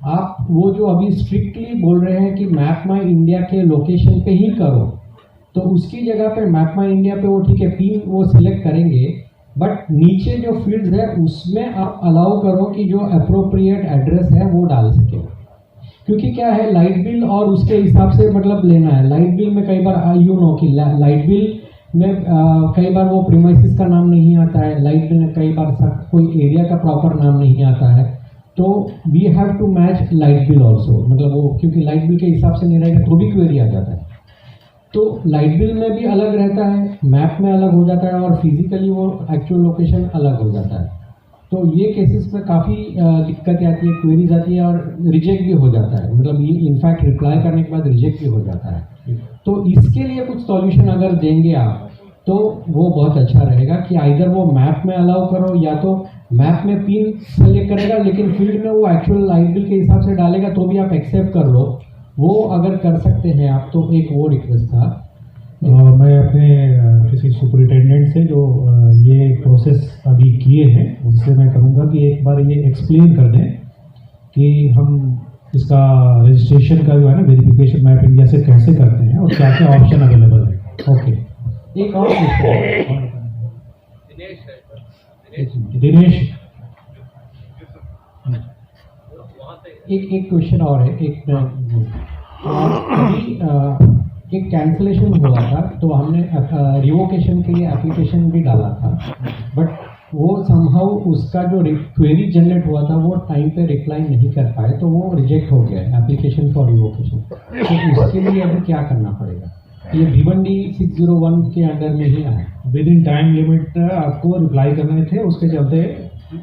आप वो जो अभी स्ट्रिक्टली बोल रहे हैं कि मैप माई इंडिया के लोकेशन पे ही करो, तो उसकी जगह पे मैप माई इंडिया पे वो ठीक है पिन वो सिलेक्ट करेंगे, बट नीचे जो फील्ड्स है उसमें आप अलाउ करो कि जो अप्रोप्रिएट एड्रेस है वो डाल सके। क्योंकि क्या है, लाइट बिल और उसके हिसाब से मतलब लेना है। लाइट बिल में कई बार यू नो कि लाइट बिल में कई बार वो प्रीमाइसिस का नाम नहीं आता है, लाइट बिल में कई बार कोई एरिया का प्रॉपर नाम नहीं आता है, तो we have to match light bill also, मतलब वो क्योंकि लाइट बिल के हिसाब से नहीं रहेगा तो भी क्वेरी आ जाता है। तो लाइट बिल में भी अलग रहता है, मैप में अलग हो जाता है और फिजिकली वो एक्चुअल लोकेशन अलग हो जाता है। तो ये केसेस में काफ़ी दिक्कतें आती है, क्वेरीज आती है और रिजेक्ट भी हो जाता है, मतलब ये इनफैक्ट रिप्लाई करने के बाद रिजेक्ट भी हो जाता है। तो इसके लिए कुछ सॉल्यूशन अगर देंगे आप तो वो बहुत अच्छा रहेगा कि आइदर वो मैप में अलाउ करो या तो मैप में पिन सेलेक्ट करेगा लेकिन फील्ड में वो एक्चुअल लाइट बिल के हिसाब से डालेगा तो भी आप एक्सेप्ट कर लो, वो अगर कर सकते हैं आप तो एक वो रिक्वेस्ट था। मैं अपने किसी सुपरिटेंडेंट से जो ये प्रोसेस अभी किए हैं उनसे मैं करूँगा कि एक बार ये एक्सप्लेन कर दें कि हम इसका रजिस्ट्रेशन का जो है ना वेरिफिकेशन मैप इंडिया से कैसे करते हैं और क्या क्या ऑप्शन अवेलेबल है। ओके, एक और दिनेश एक क्वेश्चन और है। एक कैंसलेशन हुआ था तो हमने रिवोकेशन के लिए एप्लीकेशन भी डाला था, बट वो समहाउ उसका जो क्वेरी जनरेट हुआ था वो टाइम पे रिप्लाई नहीं कर पाए तो वो रिजेक्ट हो गया एप्लीकेशन फॉर रिवोकेशन। तो उसके लिए अभी क्या करना पड़ेगा? ये भिवंडी 601 के अंडर में ही आए, विद इन टाइम लिमिट आपको रिप्लाई करने थे, उसके चलते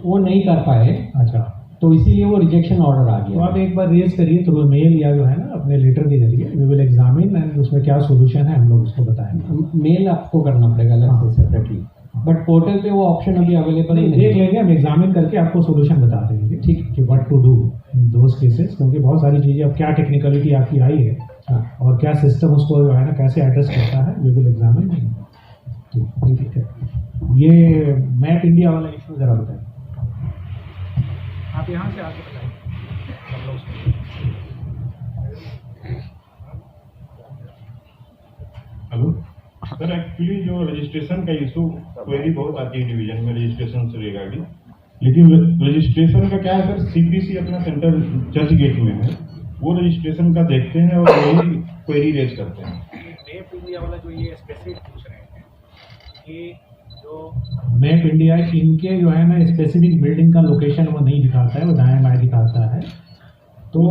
वो नहीं कर पाए। अच्छा, तो इसीलिए वो रिजेक्शन ऑर्डर आ गया। तो आप एक बार रेज करिए थ्रू मेल या जो है ना अपने लेटर के जरिए, वी विल एग्जामिन एंड उसमें क्या सोल्यूशन है हम लोग उसको बताएंगे। मेल आपको करना पड़ेगा अलग से सेपरेटली, बट पोर्टल पे वो ऑप्शन अभी अवेलेबल नहीं। देख लेंगे, हम एग्जामिन करके आपको सोल्यूशन बता देंगे, ठीक, कि what to do in those cases, क्योंकि बहुत सारी चीज़ें अब क्या टेक्निकलिटी आपकी आई है और क्या सिस्टम उसको जो है ना कैसे एड्रेस करता है, वी विल एग्जामिन। ठीक है, ये मैप इंडिया वाला इशू ज़रा बताएं आप यहाँ से आगे बताइए। हेलो सर, एक्चुअली जो रजिस्ट्रेशन का इशू क्वेरी बहुत आती है डिवीजन में रजिस्ट्रेशन से रिगार्डिंग, लेकिन रजिस्ट्रेशन का क्या है सर, सीपीसी अपना सेंटर चर्च गेट में है, वो रजिस्ट्रेशन का देखते हैं और वही क्वेरी रेज करते हैं। मैप इंडिया वाला जो ये स्पेसिफिक पूछ रहे हैं कि जो मैप इंडिया इनके जो है ना स्पेसिफिक बिल्डिंग का लोकेशन वो नहीं दिखाता है, वो दाएं बाएं दिखाता है, तो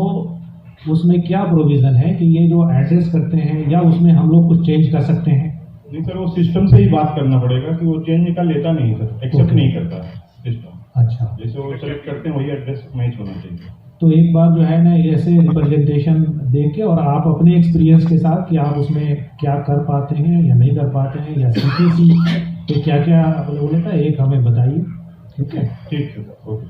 उसमें क्या प्रोविज़न है कि ये जो एड्रेस करते हैं या उसमें हम लोग कुछ चेंज कर सकते हैं? नहीं सर, वो सिस्टम से ही बात करना पड़ेगा कि वो चेंज का लेता नहीं सर, एक्सेप्ट नहीं करता है सिस्टम। अच्छा, जैसे वो सेलेक्ट करते हैं वही एड्रेस मैच होना चाहिए। तो एक बार जो है ना ऐसे रिप्रेजेंटेशन दे के और आप अपने एक्सपीरियंस के साथ कि आप उसमें क्या कर पाते हैं या नहीं कर पाते हैं या सीपीसी तो क्या क्या अवेलेबल है, एक हमें बताइए। ठीक है, ठीक है सर, ओके।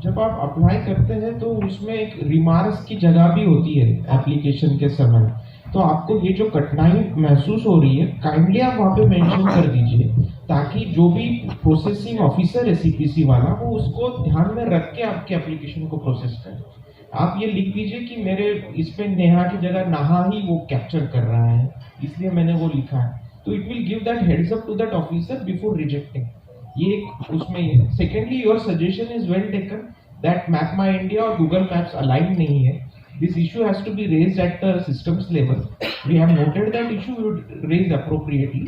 जब आप अप्लाई करते हैं तो उसमें एक रिमार्क्स की जगह भी होती है एप्लीकेशन के समय, तो आपको ये जो कठिनाई महसूस हो रही है काइंडली आप वहाँ पे मेंशन कर दीजिए, ताकि जो भी प्रोसेसिंग ऑफिसर है सीपीसी वाला वो उसको ध्यान में रख के आपके एप्लीकेशन को प्रोसेस करे। आप ये लिख दीजिए कि मेरे इस पे नेहा की जगह नहा ही वो कैप्चर कर रहा है, इसलिए मैंने वो लिखा है, तो it will give that heads up to that officer before rejecting. ये एक उसमें है। Secondly, your suggestion is well taken that map my India और गूगल मैप्स अलाइन नहीं है। This issue has to be raised at the systems level. We have noted that issue, we would raise appropriately.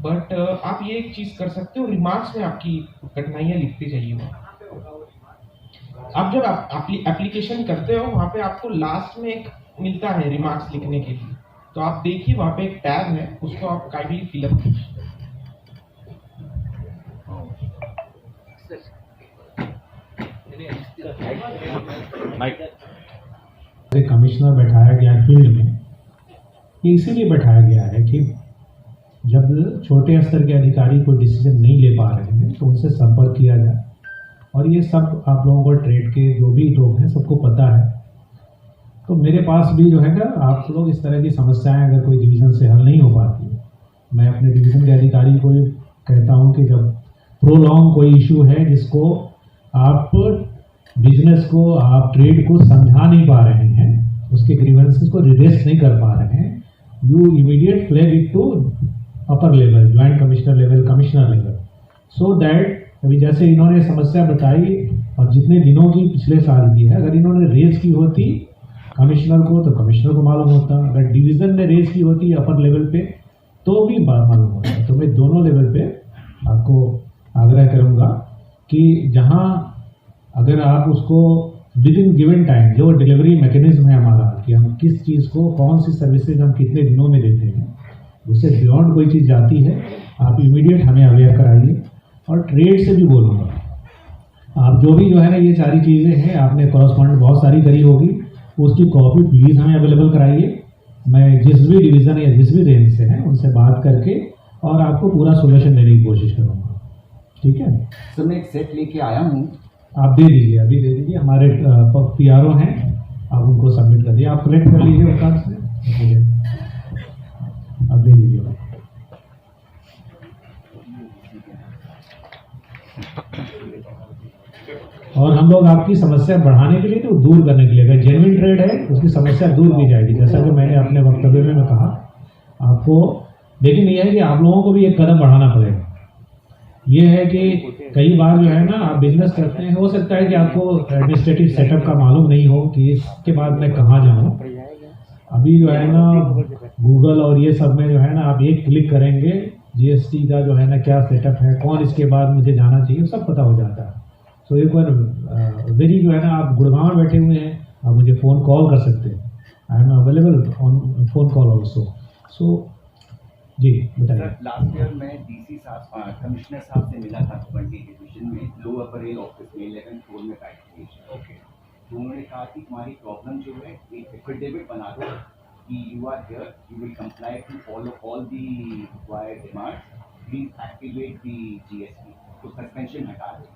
But आप ये एक चीज कर सकते हो, रिमार्क्स में आपकी कठिनाइयाँ लिखते जाइए। आप जब एप्लीकेशन करते हो वहाँ पे आपको लास्ट में एक मिलता है रिमार्क्स लिखने के लिए, तो आप देखिए वहाँ पे एक टैब है, उसको आप काइंडली फिलअप कीजिए। कमिश्नर बैठाया गया फील्ड में, ये इसीलिए बैठाया गया है कि जब छोटे स्तर के अधिकारी कोई डिसीजन नहीं ले पा रहे हैं तो उनसे संपर्क किया जाए, और ये सब आप लोगों को ट्रेड के जो भी लोग हैं सबको पता है। तो मेरे पास भी जो है ना आप लोग इस तरह की समस्याएं अगर कोई डिवीज़न से हल नहीं हो पाती है, मैं अपने डिवीज़न के अधिकारी को भी कहता हूँ कि जब प्रोलॉन्ग कोई इशू है जिसको आप बिजनेस को, आप ट्रेड को समझा नहीं पा रहे हैं, उसके ग्रीवेंसेस को रिड्रेस नहीं कर पा रहे हैं, you immediate flag it to upper level, joint commissioner level, commissioner level, so that अभी जैसे इन्होंने समस्या बताई और जितने दिनों की पिछले साल की है, अगर इन्होंने रेज की होती कमिश्नर को तो कमिश्नर को मालूम होता, अगर डिवीज़न ने रेज की होती अपर लेवल पे तो भी मालूम होता है। तो मैं दोनों लेवल पे आपको आग्रह करूँगा कि जहाँ अगर आप उसको विद इन गिवन टाइम, जो डिलीवरी मैकेनिज्म है हमारा कि हम किस चीज़ को, कौन सी सर्विसेज हम कितने दिनों में देते हैं, उससे बियॉन्ड कोई चीज़ जाती है आप इमीडिएट हमें अवेयर कराइए। और ट्रेड से भी बोलूँगा, आप जो भी जो है ना ये सारी चीज़ें हैं, आपने कॉरस्पॉन्डेंट बहुत सारी करी होगी, उसकी कॉपी प्लीज़ हमें अवेलेबल कराइए। मैं जिस भी डिवीज़न या जिस भी रेंज से हैं उनसे बात करके और आपको पूरा सोल्यूशन देने की कोशिश करूँगा, ठीक है। सर मैं एक सेट लेके आया हूँ, आप दे दीजिए, अभी दे दीजिए। हमारे PRO हैं, आप उनको सबमिट कर दिए, आप कलेक्ट कर लीजिए उनका से, आप दे दीजिए। और हम लोग आपकी समस्या बढ़ाने के लिए तो दूर करने के लिए, अगर जेन्युइन ट्रेड है उसकी समस्या दूर की जाएगी, जैसा कि मैंने अपने वक्तव्य में कहा आपको। लेकिन यह है कि आप लोगों को भी एक कदम बढ़ाना पड़ेगा। ये है कि कई बार जो है ना आप बिजनेस करते हैं, हो सकता है कि आपको एडमिनिस्ट्रेटिव सेटअप का मालूम नहीं हो कि इसके बाद मैं कहाँ जाऊँ। अभी जो है ना गूगल और ये सब में जो है ना आप एक क्लिक करेंगे, GST का जो है ना क्या सेटअप है, कौन इसके बाद मुझे जाना चाहिए, सब पता हो जाता है। तो एक बार वेरी जो है ना आप गुड़गांव में बैठे हुए हैं, आप मुझे फ़ोन कॉल कर सकते हैं, I am available on phone call also. So ji बताइए। लास्ट ईयर मैं DC साहब, कमिश्नर साहब से मिला था भिवंडी डिवीजन में, लोअर परेल ऑफिस में 11th फ्लोर में बैठी थी। ओके, तो उन्होंने कहा कि तुम्हारी प्रॉब्लम जो है एक एफिडेविट बना दो कि you are here, you will comply to follow all the required demands, please activate the GST, तो सस्पेंशन हटा दें।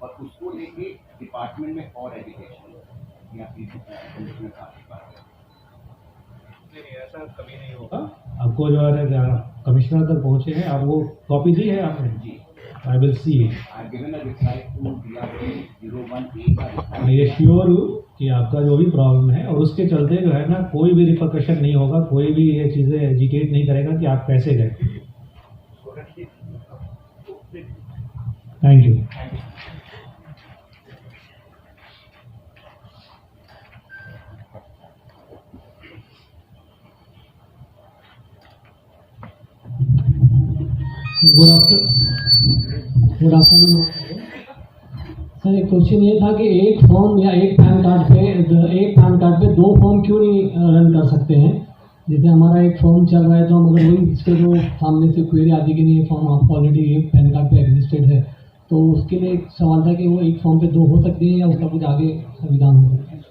और उसको लेके डिपार्टमेंट में और एजुकेशन या फिर कमिश्नर साहब की बात है। नहीं, ऐसा कभी नहीं होगा। आपको जो है कमिश्नर तक पहुंचे हैं, आप वो कॉपी दी है आपने? जी, I will see. I given a reply to DRP 01A का रिप्लाई। मैं ये श्योर हूँ कि आपका जो भी प्रॉब्लम है और उसके चलते जो है ना कोई भी रिपरकशन नहीं होगा, कोई भी ये चीज़ें एजुकेट नहीं करेगा कि आप कैसे गए। Thank you. Good afternoon sir. एक क्वेश्चन ये था कि एक फॉर्म या एक पैन कार्ड पे दो फॉर्म क्यों नहीं रन कर सकते हैं? जैसे हमारा एक फॉर्म चल रहा है तो हम अगर वही इसके जो सामने से क्वेरी आती है कि नहीं ये फॉर्म आपको ऑलरेडी एक पैन कार्ड पे एग्जिस्टेड है, तो उसके लिए एक सवाल था कि वो एक फॉर्म पे दो हो सकते हैं या उसका कुछ आगे संविधान हो सकता है?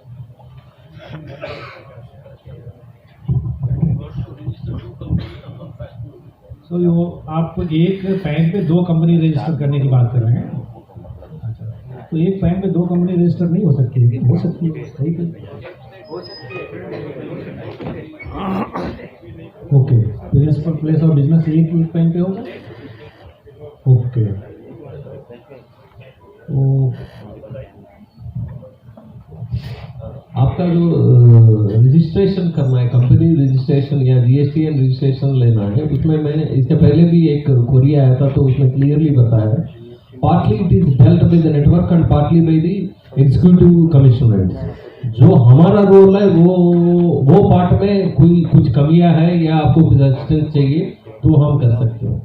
तो वो आप एक पैन पे दो कंपनी रजिस्टर करने की बात कर रहे हैं? तो एक पैन पे दो कंपनी रजिस्टर नहीं हो सकती है? हो सकती है, सही है। Okay, principal place of business एक पैन पे होगा। ओके, तो आपका जो रजिस्ट्रेशन करना है, कंपनी रजिस्ट्रेशन या GSTN रजिस्ट्रेशन लेना है, उसमें मैंने इससे पहले भी एक क्वेरी आया था तो उसमें क्लियरली बताया, partly it is dealt with the network and partly by the executive commissionerate. जो हमारा रोल है वो पार्ट में कोई कुछ कमियां है या आपको कुछ असिस्टेंस चाहिए तो हम कर सकते हैं।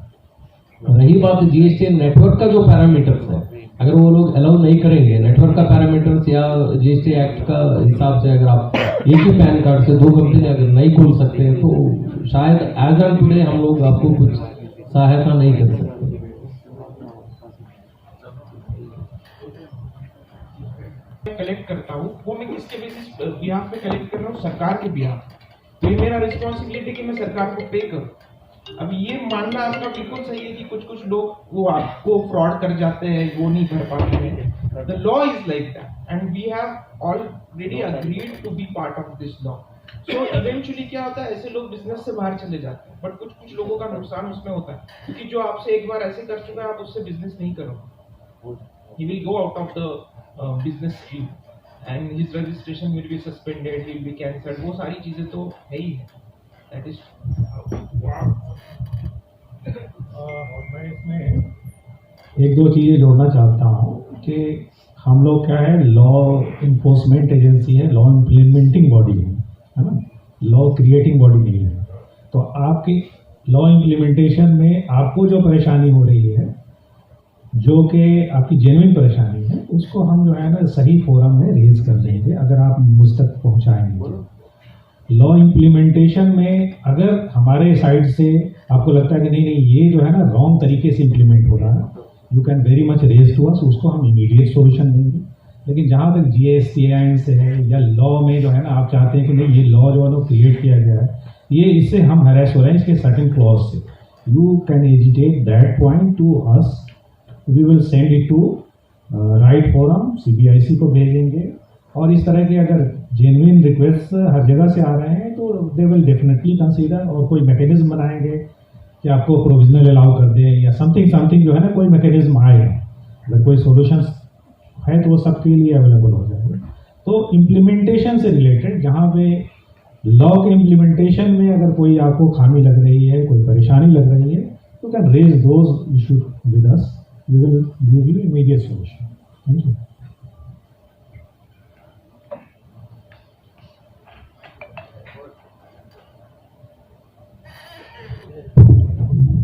रही बात GSTN नेटवर्क का जो पैरामीटर्स है, अगर वो लोग अलाउ नहीं करेंगे नेटवर्क का पैरामीटर्स या GST एक्ट का हिसाब से, अगर आप एक ही पैन कार्ड से दो कंपनी अगर नहीं खोल सकते हैं तो शायद एज ऑन टुडे हम लोग आपको कुछ सहायता नहीं कर सकते। कलेक्ट करता हूँ वो मैं किसके बेसिस बिहाफ पे कलेक्ट कर रहा हूँ? सरकार के बिहाफ। तो ये मेरा रिस्पॉन्सिबिलिटी कि मैं सरकार को पे करूँ। अब ये मानना आपका बिल्कुल सही है कि कुछ लोग वो आपको फ्रॉड कर जाते हैं, वो नहीं भर पाते हैं। The law is like that and we have already agreed to be part of this law. So eventually क्या होता है, ऐसे लोग बिजनेस से बाहर चले जाते हैं, बट कुछ लोगों का नुकसान उसमें होता है क्योंकि जो आपसे एक बार ऐसे कर चुका है आप उससे बिजनेस नहीं करोगे। He will go out of the business stream and his registration will be suspended, he will be cancelled। वो सारी चीजें तो है ही है। That is मैं इसमें एक दो चीज़ें जोड़ना चाहता हूँ कि हम लोग क्या है, लॉ इन्फोर्समेंट एजेंसी है, लॉ इम्प्लीमेंटिंग बॉडी है ना, लॉ क्रिएटिंग बॉडी नहीं है। तो आपकी लॉ इम्प्लीमेंटेशन में आपको जो परेशानी हो रही है, जो कि आपकी जेन्युइन परेशानी है, उसको हम जो है ना सही फोरम में रेज कर देंगे अगर आप मुझ तक पहुंचाएंगे। लॉ इम्प्लीमेंटेशन में अगर हमारे साइड से आपको लगता है कि नहीं नहीं ये जो है ना रॉन्ग तरीके से इम्प्लीमेंट हो रहा है, you can very much raise to us, उसको हम इमीडिएट सॉल्यूशन देंगे। लेकिन जहाँ तक GST से है या लॉ में जो है ना आप चाहते हैं कि नहीं ये लॉ जो है ना क्रिएट किया गया है, ये इससे हम हरास हो रहे हैं इसके सर्टेन क्लॉज से, you can agitate that point to us, we will send it to right forum, CBIC को भेजेंगे। और इस तरह के अगर जेन्युइन रिक्वेस्ट हर जगह से आ रहे हैं तो दे विल डेफिनेटली कंसीडर, और कोई मैकेनिज्म बनाएंगे कि आपको प्रोविजनल अलाउ कर दें या समथिंग जो है ना कोई मैकेनिज्म आएगा। अगर कोई सोल्यूशन है तो वो सबके लिए अवेलेबल हो जाएगा। तो इम्प्लीमेंटेशन से रिलेटेड जहाँ पे लॉ के इम्प्लीमेंटेशन में अगर कोई आपको खामी लग रही है, कोई परेशानी लग रही है, तो can raise those issue with us, we will give you immediate solution. Thank you.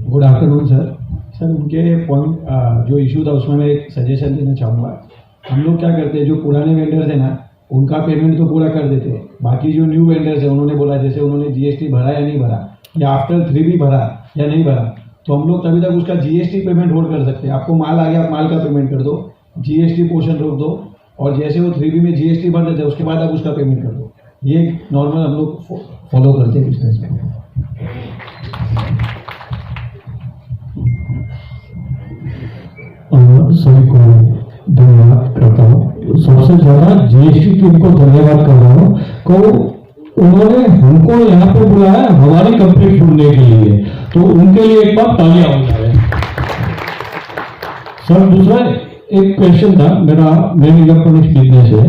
Good afternoon sir. Sir उनके पॉइंट जो इशू था उसमें मैं एक सजेशन देना चाहूँगा। हम लोग क्या करते हैं, जो पुराने वेंडर्स हैं ना उनका पेमेंट तो पूरा कर देते हैं, बाकी जो न्यू वेंडर्स हैं उन्होंने बोला जैसे उन्होंने GST भरा या नहीं भरा या आफ्टर 3 भी भरा या नहीं भरा, तो हम लोग तभी तक उसका GST पेमेंट होल्ड कर सकते हैं। आपको माल आ गया, आप माल का पेमेंट कर दो, GST पोर्शन रोक दो, और जैसे वो 3B में GST भर देते हैं उसके बाद आप उसका पेमेंट कर दो। ये नॉर्मल हम लोग फॉलो करते हैं बिजनेस में। सभी को धन्यवाद करता हूँ। सबसे ज़्यादा GST टीम को धन्यवाद कर रहा हूँ को उन्होंने हमको यहाँ पे बुलाया हमारी कंप्लीट सुनने के लिए, तो उनके लिए एक बार तालियां हो जाए। सर दूसरा एक क्वेश्चन था मेरी इलेक्ट्रॉनिक्स बिजनेस है,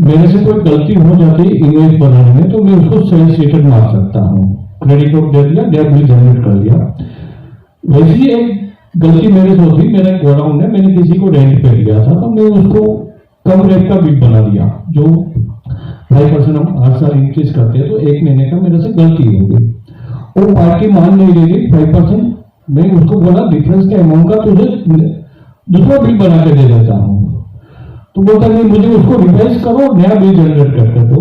मेरे से कोई गलती हो जाती इमेज बनाने में तो मैं उसको सेल्स रिटर्न मार सकता हूँ, क्रेडिट नोट दे दिया, डेट बिल जनरेट कर दिया। वैसी एक गलती मेरे से होती, मेरा गोडाउन है, मैंने किसी को रेंट पे दिया था तो मैं उसको कम रेट का बिल बना दिया, जो 5% हम हर साल इंक्रीज करते हैं, तो 1 महीने का मेरे से गलती हो गई। वो पार्टी मान नहीं रही 5%, मैं उसको बोला डिफरेंस के अमाउंट का तुझे दूसरा बिल बना के दे देता हूँ, तो बोलता नहीं मुझे उसको रिवाइज करो, नया बिल जनरेट करके दो।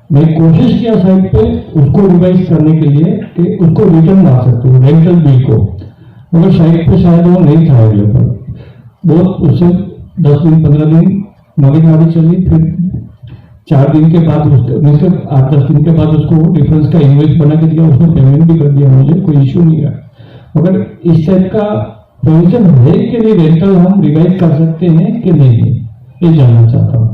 मैं कोशिश किया साइड पे उसको रिवाइज करने के लिए कि उसको रिटर्न ला सकते हो रेंटल बिल को, मगर साइट पे शायद वो नहीं था अवेलेबल। बहुत उससे 10 दिन 15 दिन मगजमारी चली, फिर 4 दिन के बाद उसके 8-10 दिन के बाद उसको डिफरेंस का इन्वेस्ट बना के दिया, उसने पेमेंट भी कर दिया, मुझे कोई इशू नहीं है। मगर इस टाइप का प्रोविजन है कि नहीं, रेंटल हम रिवाइज कर सकते हैं कि नहीं, ये जानना चाहता हूँ।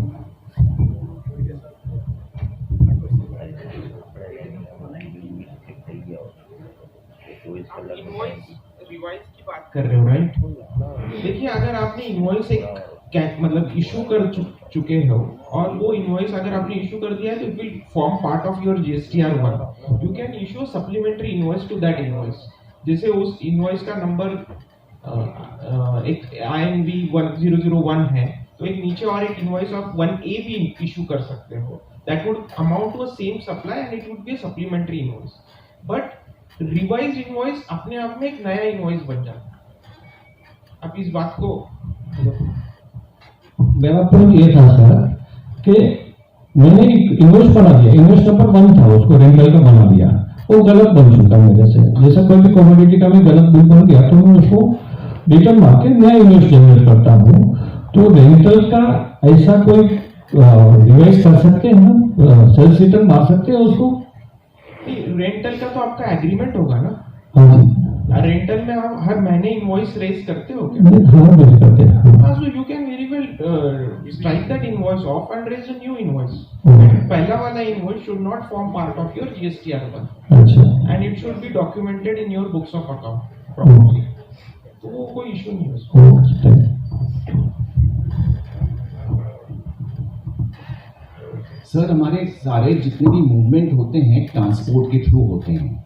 रिवाइज की बात कर रहे हो राइट? देखिए अगर आपने इनवॉइस मतलब इशू कर चुके हो और वो इनवॉइस अगर आपने इशू कर दिया है तो it will form part of your GSTR1। You can issue supplementary invoice to that invoice. जैसे उस इनवॉइस का नंबर एक INV 1001 है, तो एक नीचे और एक इनवॉइस ऑफ 1A भी इशू कर सकते हो। That would amount to a same supply and it would be a supplementary invoice. But revise invoice अपने आप में एक नया इनवॉइस बन जाता है। आप इस बात को, मेरा पॉइंट ये था सर कि मैंने इनवॉइस बना दिया, इनवॉइस नंबर 1 था, उसको रेंटल का बना दिया, वो गलत बन चुका मेरे से। जैसे कोई भी कमोडिटी का भी गलत बिल बन गया तो मैं उसको रिटर्न मार के नया इनवॉइस जनरेट करता हूँ। तो रेंटल का ऐसा कोई रिवाइज कर सकते हैं, सेल्स रिटर्न मार सकते हैं उसको? रेंटल का तो आपका एग्रीमेंट होगा ना? हाँ जी। रेंटल में आप हर महीने इनवॉइस रेज करते हो क्या? हाँ बिल्कुल करते हैं। हाँ, so you can very well strike that invoice off and raise a new invoice. पहला वाला invoice should not form part of your GSTR1. अच्छा। And it should be documented in your books of account properly. तो वो कोई issue नहीं है उसको। Sir हमारे सारे जितने भी मूवमेंट होते हैं ट्रांसपोर्ट के थ्रू होते हैं।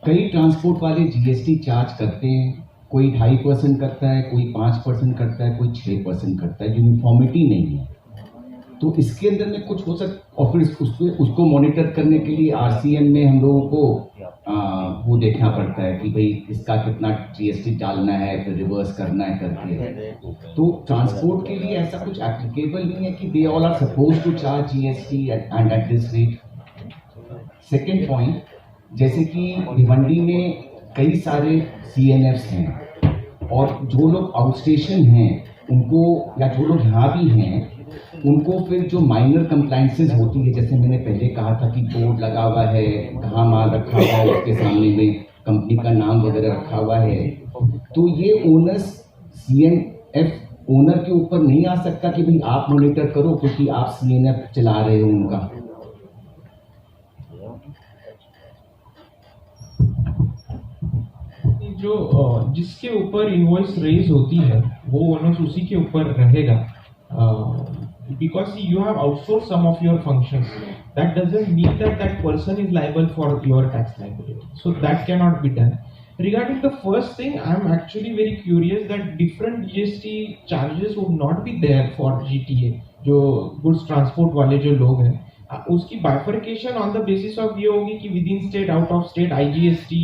कई ट्रांसपोर्ट वाले GST चार्ज करते हैं, कोई 2.5% करता है, कोई 5% करता है, कोई 6% करता है। यूनिफॉर्मिटी नहीं है। तो इसके अंदर में कुछ हो सकता, और फिर उसको मॉनिटर करने के लिए आरसीएम में हम लोगों को वो देखना पड़ता है कि भाई इसका कितना जीएसटी डालना है, फिर रिवर्स करना है करके। तो ट्रांसपोर्ट के लिए ऐसा कुछ एप्लीकेबल नहीं है कि they all are suppose to charge GST and at this rate. Second point, जैसे कि भिवंडी में कई सारे CNFs हैं और जो लोग आउटस्टेशन हैं उनको, या जो लोग यहाँ भी हैं उनको, फिर जो माइनर कंप्लाइंसेस होती है, जैसे मैंने पहले कहा था कि बोर्ड लगा हुआ है, कहाँ माल रखा हुआ है, उसके सामने में कंपनी का नाम वगैरह रखा हुआ है, तो ये ओनर्स CNF ओनर के ऊपर नहीं आ सकता कि भाई आप मॉनिटर करो क्योंकि आप CNF चला रहे हो उनका। जो जिसके ऊपर इनवॉइस रेज होती है वो ओनर्स उसी के ऊपर रहेगा, because you have outsourced some of your functions. That doesn't mean that that person is liable for your tax liability. So that cannot be done. Regarding the first thing, I am actually very curious that different GST charges would not be there for GTA. जो goods transport वाले जो लोग हैं, उसकी bifurcation on the basis of ये होगी कि within state, out of state, IGST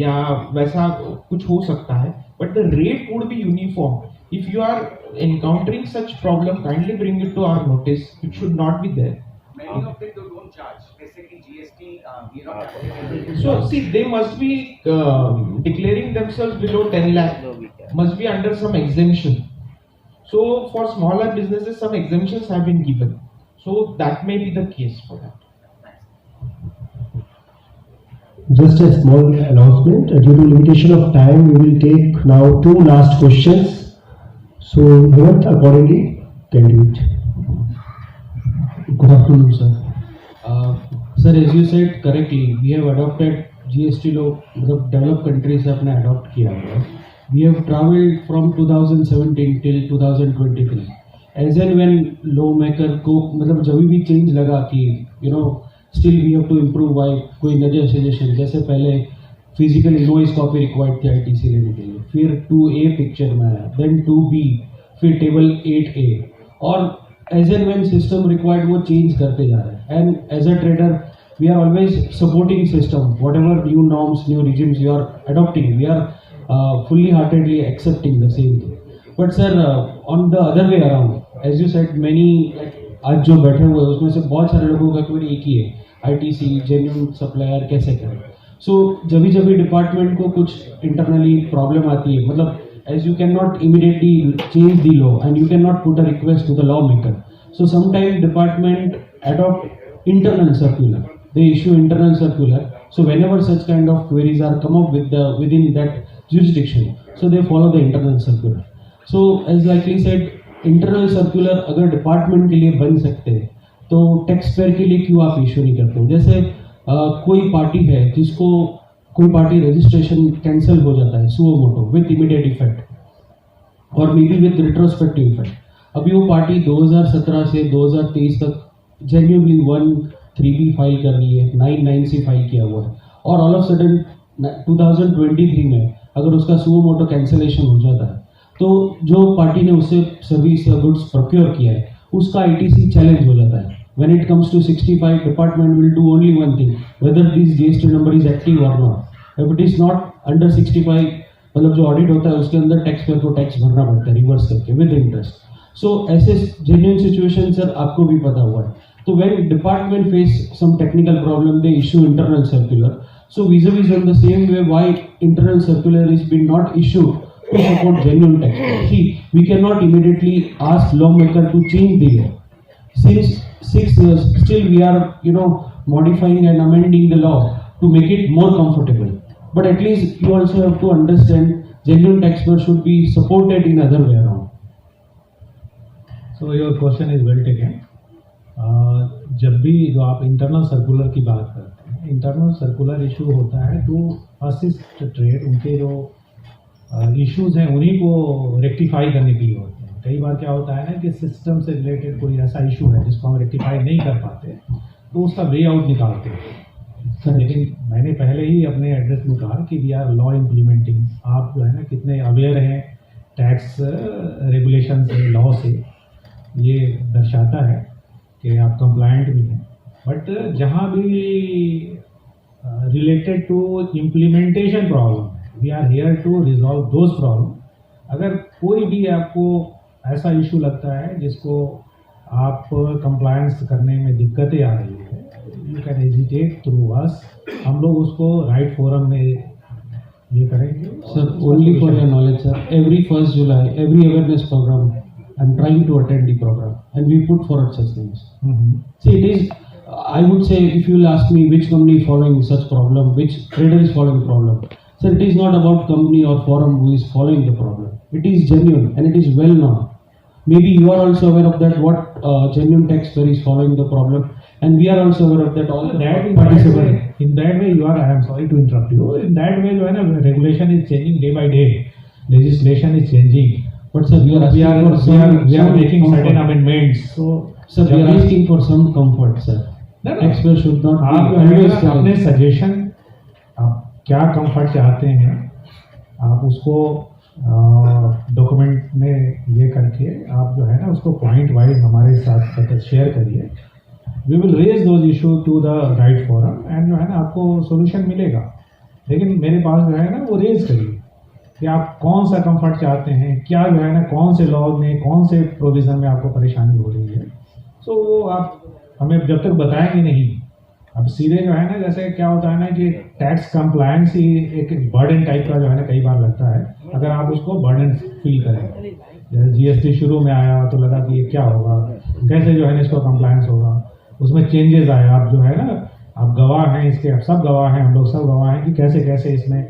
या वैसा कुछ हो सकता है, but the rate would be uniform. If you are encountering such problem, kindly bring it to our notice. It should not be there. Many of them don't charge. Basically, GST we are not. So see, they must be declaring themselves below 10 lakh. Must be under some exemption. So for smaller businesses, some exemptions have been given. So that may be the case for that. Just a small announcement. Due to limitation of time, we will take now 2 last questions. So, Hemant, accordingly, can do it. Good afternoon, sir. Sir, as you said correctly, we have adopted GST law. मतलब developed countries से अपने adopt किया हुआ है. We have travelled from 2017 till 2023. As and when lawmaker को मतलब जब भी change लगा कि still we have to improve by कोई नया suggestion, जैसे पहले फिजिकल इनवॉइस कॉपी रिक्वायर्ड थी ITC लेने के लिए, फिर 2A पिक्चर में आया, देन 2B, फिर टेबल 8A, और as and when system required वो चेंज करते जा रहे हैं। And as a trader we are always supporting system, whatever new norms, new regimes you are adopting, we are fully heartedly accepting the same thing. But sir on the other way around, as you said many, आज जो बैठे हुए हैं उसमें से बहुत सारे लोगों का क्वेरी एक ही है, ITC जेन्युइन सप्लायर कैसे करें। सो जब भी डिपार्टमेंट को कुछ इंटरनली प्रॉब्लम आती है, मतलब as you can not immediately change the law and you can not put a request to the law maker, so sometime department adopt internal circular, they issue internal circular, so whenever such kind of queries are come up within that jurisdiction, so they follow the internal circular. So as likely said, internal circular अगर department के लिए बन सकते हैं तो tax payer के लिए क्यों आप इशू नहीं करते हो? जैसे कोई पार्टी है जिसको कोई पार्टी रजिस्ट्रेशन कैंसिल हो जाता है suo motu with immediate effect और may be with retrospective effect, अभी वो पार्टी 2017 से 2023 तक जेन्युइनली 1(3)B फाइल कर रही है, 9(9)C फाइल किया हुआ है, और ऑल ऑफ सडन 2023 में अगर उसका सुओ मोटो कैंसिलेशन हो जाता है तो जो पार्टी ने उससे सर्विस या गुड्स प्रोक्योर किया है उसका ITC चैलेंज हो जाता है। When it comes to 65, department will do only one thing, whether this GST number is active or not. If it is not under 65, मतलब जो ऑडिट होता है उसके अंदर टैक्स पेयर को टैक्स भरना पड़ता है रिवर्स करके विद इंटरेस्ट। सो ऐसे जेन्युइन सिचुएशन सर आपको भी पता हुआ है। तो when department face some technical problem they issue internal circular, so vis-a-vis on the same way why internal circular is been not issued to support genuine tax. See, we cannot immediately ask lawmaker to change the law. Since 6 years, still we are, modifying and amending the law to make it more comfortable. But at least you also have to understand genuine taxpayers should be supported in other way around. So your question is well taken. जब भी जो आप internal circular की बात करते हैं, internal circular issue होता है तो असिस्ट ट्रेड उनके जो इश्यूज हैं उन्हीं को रेक्टिफाई करने के लिए होते हैं। कई बार क्या होता है ना कि सिस्टम से रिलेटेड कोई ऐसा इशू है जिसको हम रेक्टिफाई नहीं कर पाते तो उसका वे आउट निकालते हैं। लेकिन मैंने पहले ही अपने एड्रेस में कहा कि वी आर लॉ इम्प्लीमेंटिंग, आप जो है ना कितने अवेयर हैं टैक्स रेगुलेशन से, लॉ से, ये दर्शाता है। कि आप कंप्लायंट भी हैं, बट जहाँ भी रिलेटेड टू इम्प्लीमेंटेशन प्रॉब्लम है, we are here to resolve those problem. अगर कोई भी आपको ऐसा इशू लगता है जिसको आप कंप्लायंस करने में दिक्कतें आ रही है, यू कैन हेजिटेट थ्रू अस, हम लोग उसको राइट फोरम में ये करेंगे। Sir, only for your knowledge, sir, every 1st July, every awareness program, I'm trying to attend the program, and we put forward such things. See, it is, I would say, if you'll ask me which company following such problem, which trader is following problem, sir, it is not about company or forum who is following the problem. It is genuine and it is well known. Maybe you are also aware of that, what genuine taxpayer is following the problem, and we are also aware of that all that participants. in that way you are, I am sorry to interrupt you, in that way जो है ना regulation is changing day by day, legislation is changing, but sir, we are making certain amendments, so sir, we are asking for some comfort, sir. Taxpayer should not आप be always अपने suggestion, आप क्या comfort चाहते हैं, आप उसको document में ये करके आप जो है ना उसको पॉइंट वाइज हमारे साथ शेयर करिए। We will raise those issue to the right forum and जो है ना आपको सोल्यूशन मिलेगा। लेकिन मेरे पास जो है ना वो रेज करिए कि आप कौन सा कंफर्ट चाहते हैं, क्या जो है ना कौन से लॉ में कौन से प्रोविज़न में आपको परेशानी हो रही है। सो वो आप हमें जब तक बताएंगे नहीं, अब सीधे जो है ना जैसे क्या होता है ना कि टैक्स कंप्लायंस ही एक बर्डन टाइप का जो है ना कई बार लगता है, अगर आप उसको बर्डन फील करें। जैसे जीएसटी शुरू में आया तो लगा कि ये क्या होगा, कैसे जो है ना इसको कंप्लायंस होगा, उसमें चेंजेस आए, आप जो है ना आप गवाह हैं इसके, आप सब गवाह हैं, हम लोग सब गवाह हैं कि कैसे कैसे इसमें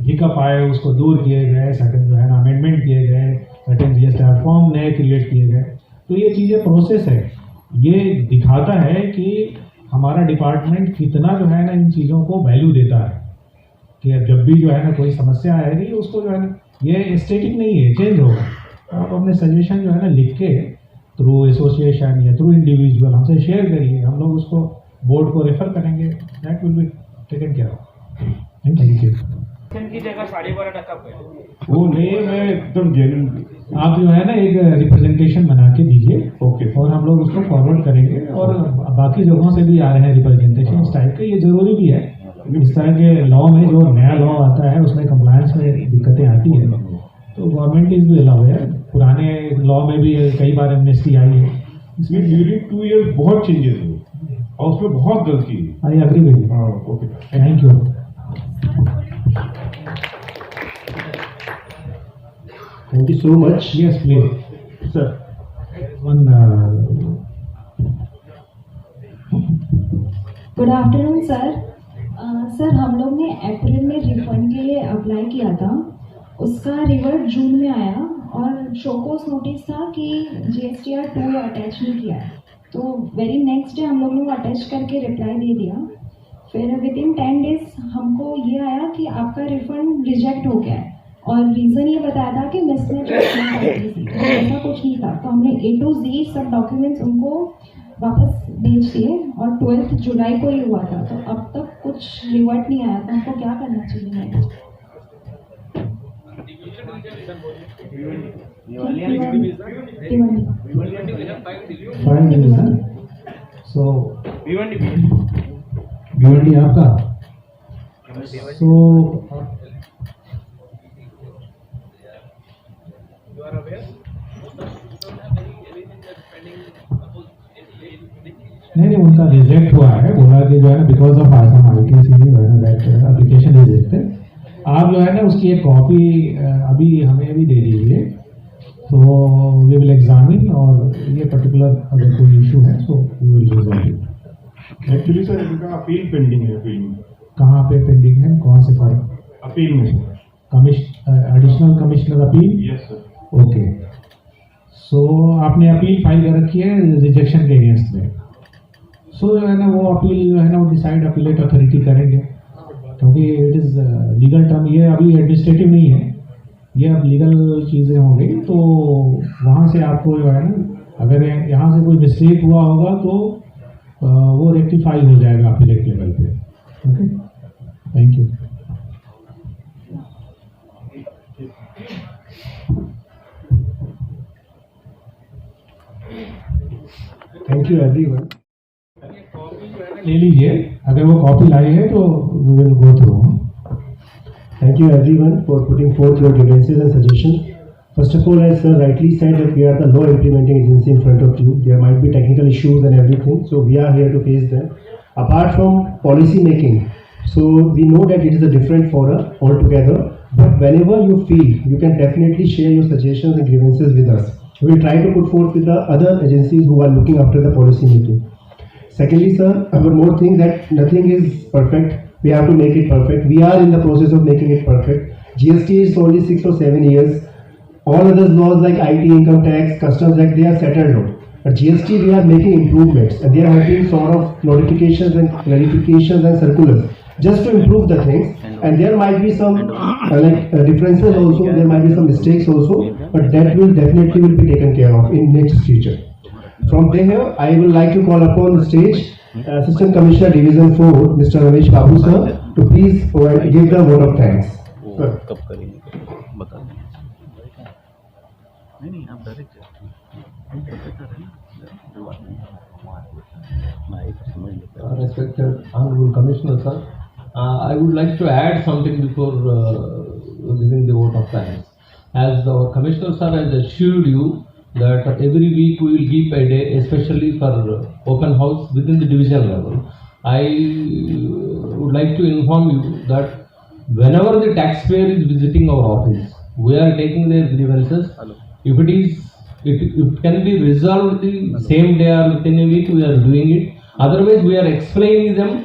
हिकअप आए, उसको दूर किए गए, सर्टेन जो है ना अमेंडमेंट किए गए, सर्टेन जीएसटी फॉर्म नए क्रिएट किए गए। तो ये चीज़ें प्रोसेस है, ये दिखाता है कि हमारा डिपार्टमेंट कितना जो है ना इन चीज़ों को वैल्यू देता है कि जब भी जो है ना कोई समस्या आएगी उसको जो है ना, ये स्टेटिक नहीं है, चेंज होगा। आप अपने सजेशन जो है ना लिख के थ्रू एसोसिएशन या थ्रू इंडिविजुअल हमसे शेयर करिए, हम लोग उसको बोर्ड को रेफर करेंगे, that will be taken care of. Thank you. की जगह 12.5 वो नहीं, मैं एकदम जेन्युइन, आप जो है ना एक रिप्रेजेंटेशन बना के दीजिए, ओके, और हम लोग उसको फॉरवर्ड करेंगे। और बाकी जगहों से भी आ रहे हैं रिप्रेजेंटेशन इस टाइप के, ये जरूरी भी है। इस तरह के लॉ में जो नया लॉ आता है उसमें कंप्लायंस में दिक्कतें आती है, तो गवर्नमेंट इज भी अलाउ है। पुराने लॉ में भी कई बार एमनेस्टी आई है, इसमें ड्यूरिंग 2 ईयर बहुत चेंजेस हुए और उसमें बहुत गलती है। I agree with you. Okay, thank you. Thank you so much. Yes, please. Sir. One. Good afternoon sir. Sir, हम लोग ने अप्रैल में रिफंड के लिए अप्लाई किया था, उसका रिवर्ट जून में आया और शोकोस नोटिस था कि GSTR 2 अटैच नहीं किया है, तो वेरी नेक्स्ट डे हम लोग ने वो अटैच करके रिप्लाई दे दिया। फिर विद इन 10 डेज हमको ये आया कि आपका रिफंड रिजेक्ट हो गया है, और रीज़न ये बताया था कि मिसमैच ऐसा कुछ नहीं था। तो हमने A to Z सब डॉक्यूमेंट्स उनको वापस भेज दिए और 12 जुलाई को ही हुआ था, तो अब तक कुछ रिवर्ट नहीं आया, तो हमको क्या करना चाहिए? सो भिवंडी आपका, सो नहीं, उनका रिजेक्ट हुआ है, बोला कि जो है ना बिकॉज ऑफ आसम ITC जो है ना दैट एप्लीकेशन रिजेक्ट है। आप जो है ना उसकी एक कॉपी अभी हमें भी दे दीजिए, तो वी विल एग्जामिन, और ये पर्टिकुलर अगर कोई इशू है तो we will resolve it. Actually sir इनका अपील पेंडिंग है। अपील में कहाँ पे पेंडिंग है, कौन से फॉर्म? अपील में additional commissioner appeal. Yes sir. Okay, so आपने अपील फाइल कर रखी है रिजेक्शन के अगेंस्ट में। सो जो है ना वो अपील जो है ना वो डिसाइड अपीलेट अथॉरिटी करेंगे, क्योंकि इट इज़ लीगल टर्म, ये अभी एडमिनिस्ट्रेटिव नहीं है, ये अब लीगल चीज़ें हो गई। तो वहाँ से आपको जो है ना अगर यहाँ से कोई मिस्टेक हुआ होगा तो वो रेक्टिफाई हो जाएगा अपीलेट लेवल पे। Okay, thank you. Thank you. Thank you everyone. ले लीजिए, अगर वो कॉपी लाई है तो we will go through. Thank you everyone for putting forth your grievances and suggestions. First of all, as sir rightly said, that we are the law implementing agency in front of you. There might be technical issues and everything, so we are here to face them. Apart from policy making, so we know that it is a different forum altogether, but whenever you feel, you can definitely share your suggestions and grievances with us. We will try to put forth with the other agencies who are looking after the policy making. Secondly, sir, one more thing, that nothing is perfect. We have to make it perfect. We are in the process of making it perfect. GST is only 6 or 7 years. All other laws like IT, income tax, customs act, they are settled on. But GST, we are making improvements, and there have been sort of notifications and clarifications and circulars just to improve the things. And there might be some differences also. There might be some mistakes also, but that will definitely be taken care of in next future. From there, I would like to call upon the stage Assistant Commissioner Division 4, Mr. Ramesh Babu sir, to please give the vote of thanks. कब करेंगे बता दें। नहीं आप direct Respected Honorable Commissioner sir, I would like to add something before giving the vote of thanks. As our Commissioner sir has assured you that every week we will keep a day especially for open house within the division level. I would like to inform you that whenever the taxpayer is visiting our office, we are taking their grievances. If it can be resolved the same day or within a week, we are doing it. Otherwise, we are explaining them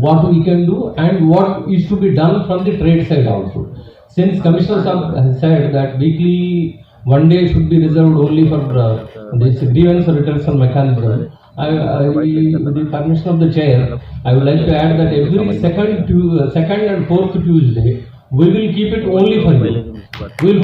what we can do and what is to be done from the trade side also. Since Commissioner has said that weekly one day should be reserved only for this grievance redressal mechanism, with the permission of the chair, I would like to add that every second and fourth Tuesday, we will keep it only for you. We will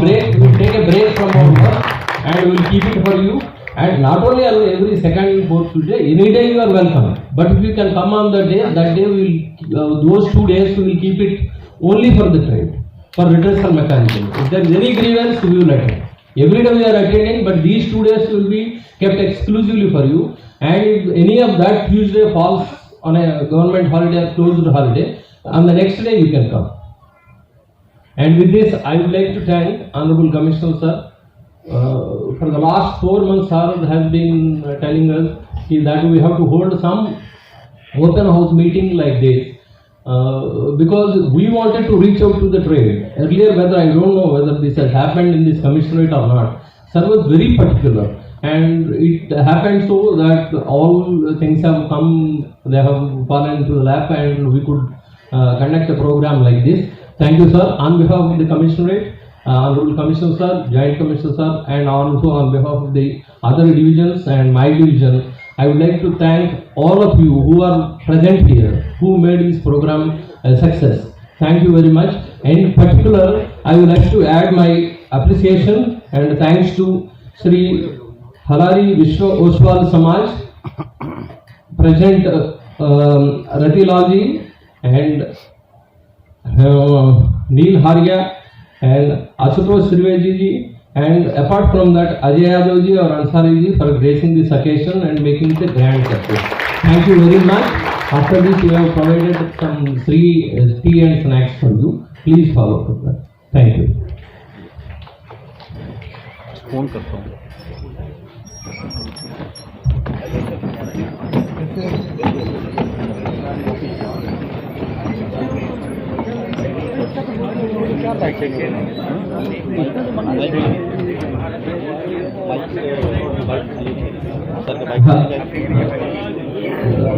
take a break from our work and we will keep it for you. And not only every second and fourth Tuesday, any day you are welcome. But if you can come on the day, that day we will, those 2 days we will keep it only for the trade, for redressal mechanism. If there is any grievance, we will attend. Every day we are attending, but these 2 days will be kept exclusively for you. And if any of that Tuesday falls on a government holiday or closed holiday, on the next day you can come. And with this, I would like to thank Honorable Commissioner sir. For the last 4 months, sir has been telling us that we have to hold some open house meeting like this. Because we wanted to reach out to the trade. Earlier, I don't know whether this has happened in this commissionerate or not, sir was very particular. And it happened so that all things have come, they have fallen into the lap and we could conduct a program like this. Thank you, sir. On behalf of the commissionerate, Honorable Commissioner sir, Joint Commissioner sir, and also on behalf of the other divisions and my division, I would like to thank all of you who are present here, who made this program a success. Thank you very much. In particular, I would like to add my appreciation and thanks to Sri Halari Vishwa Oswal Samaj, President Ratilal and Neil Haria and Ashutosh Sriveji ji, and apart from that Ajay Yadav ji or Ansari ji for gracing this occasion and making it a grand success. Thank you very much. After this we have provided some free tea and snacks for you. Please follow up that. Thank you. Phone करता हूँ। क्या बैठेंगे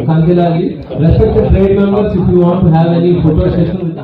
Kankilal ji, respected trade members, if you want to have any photo session with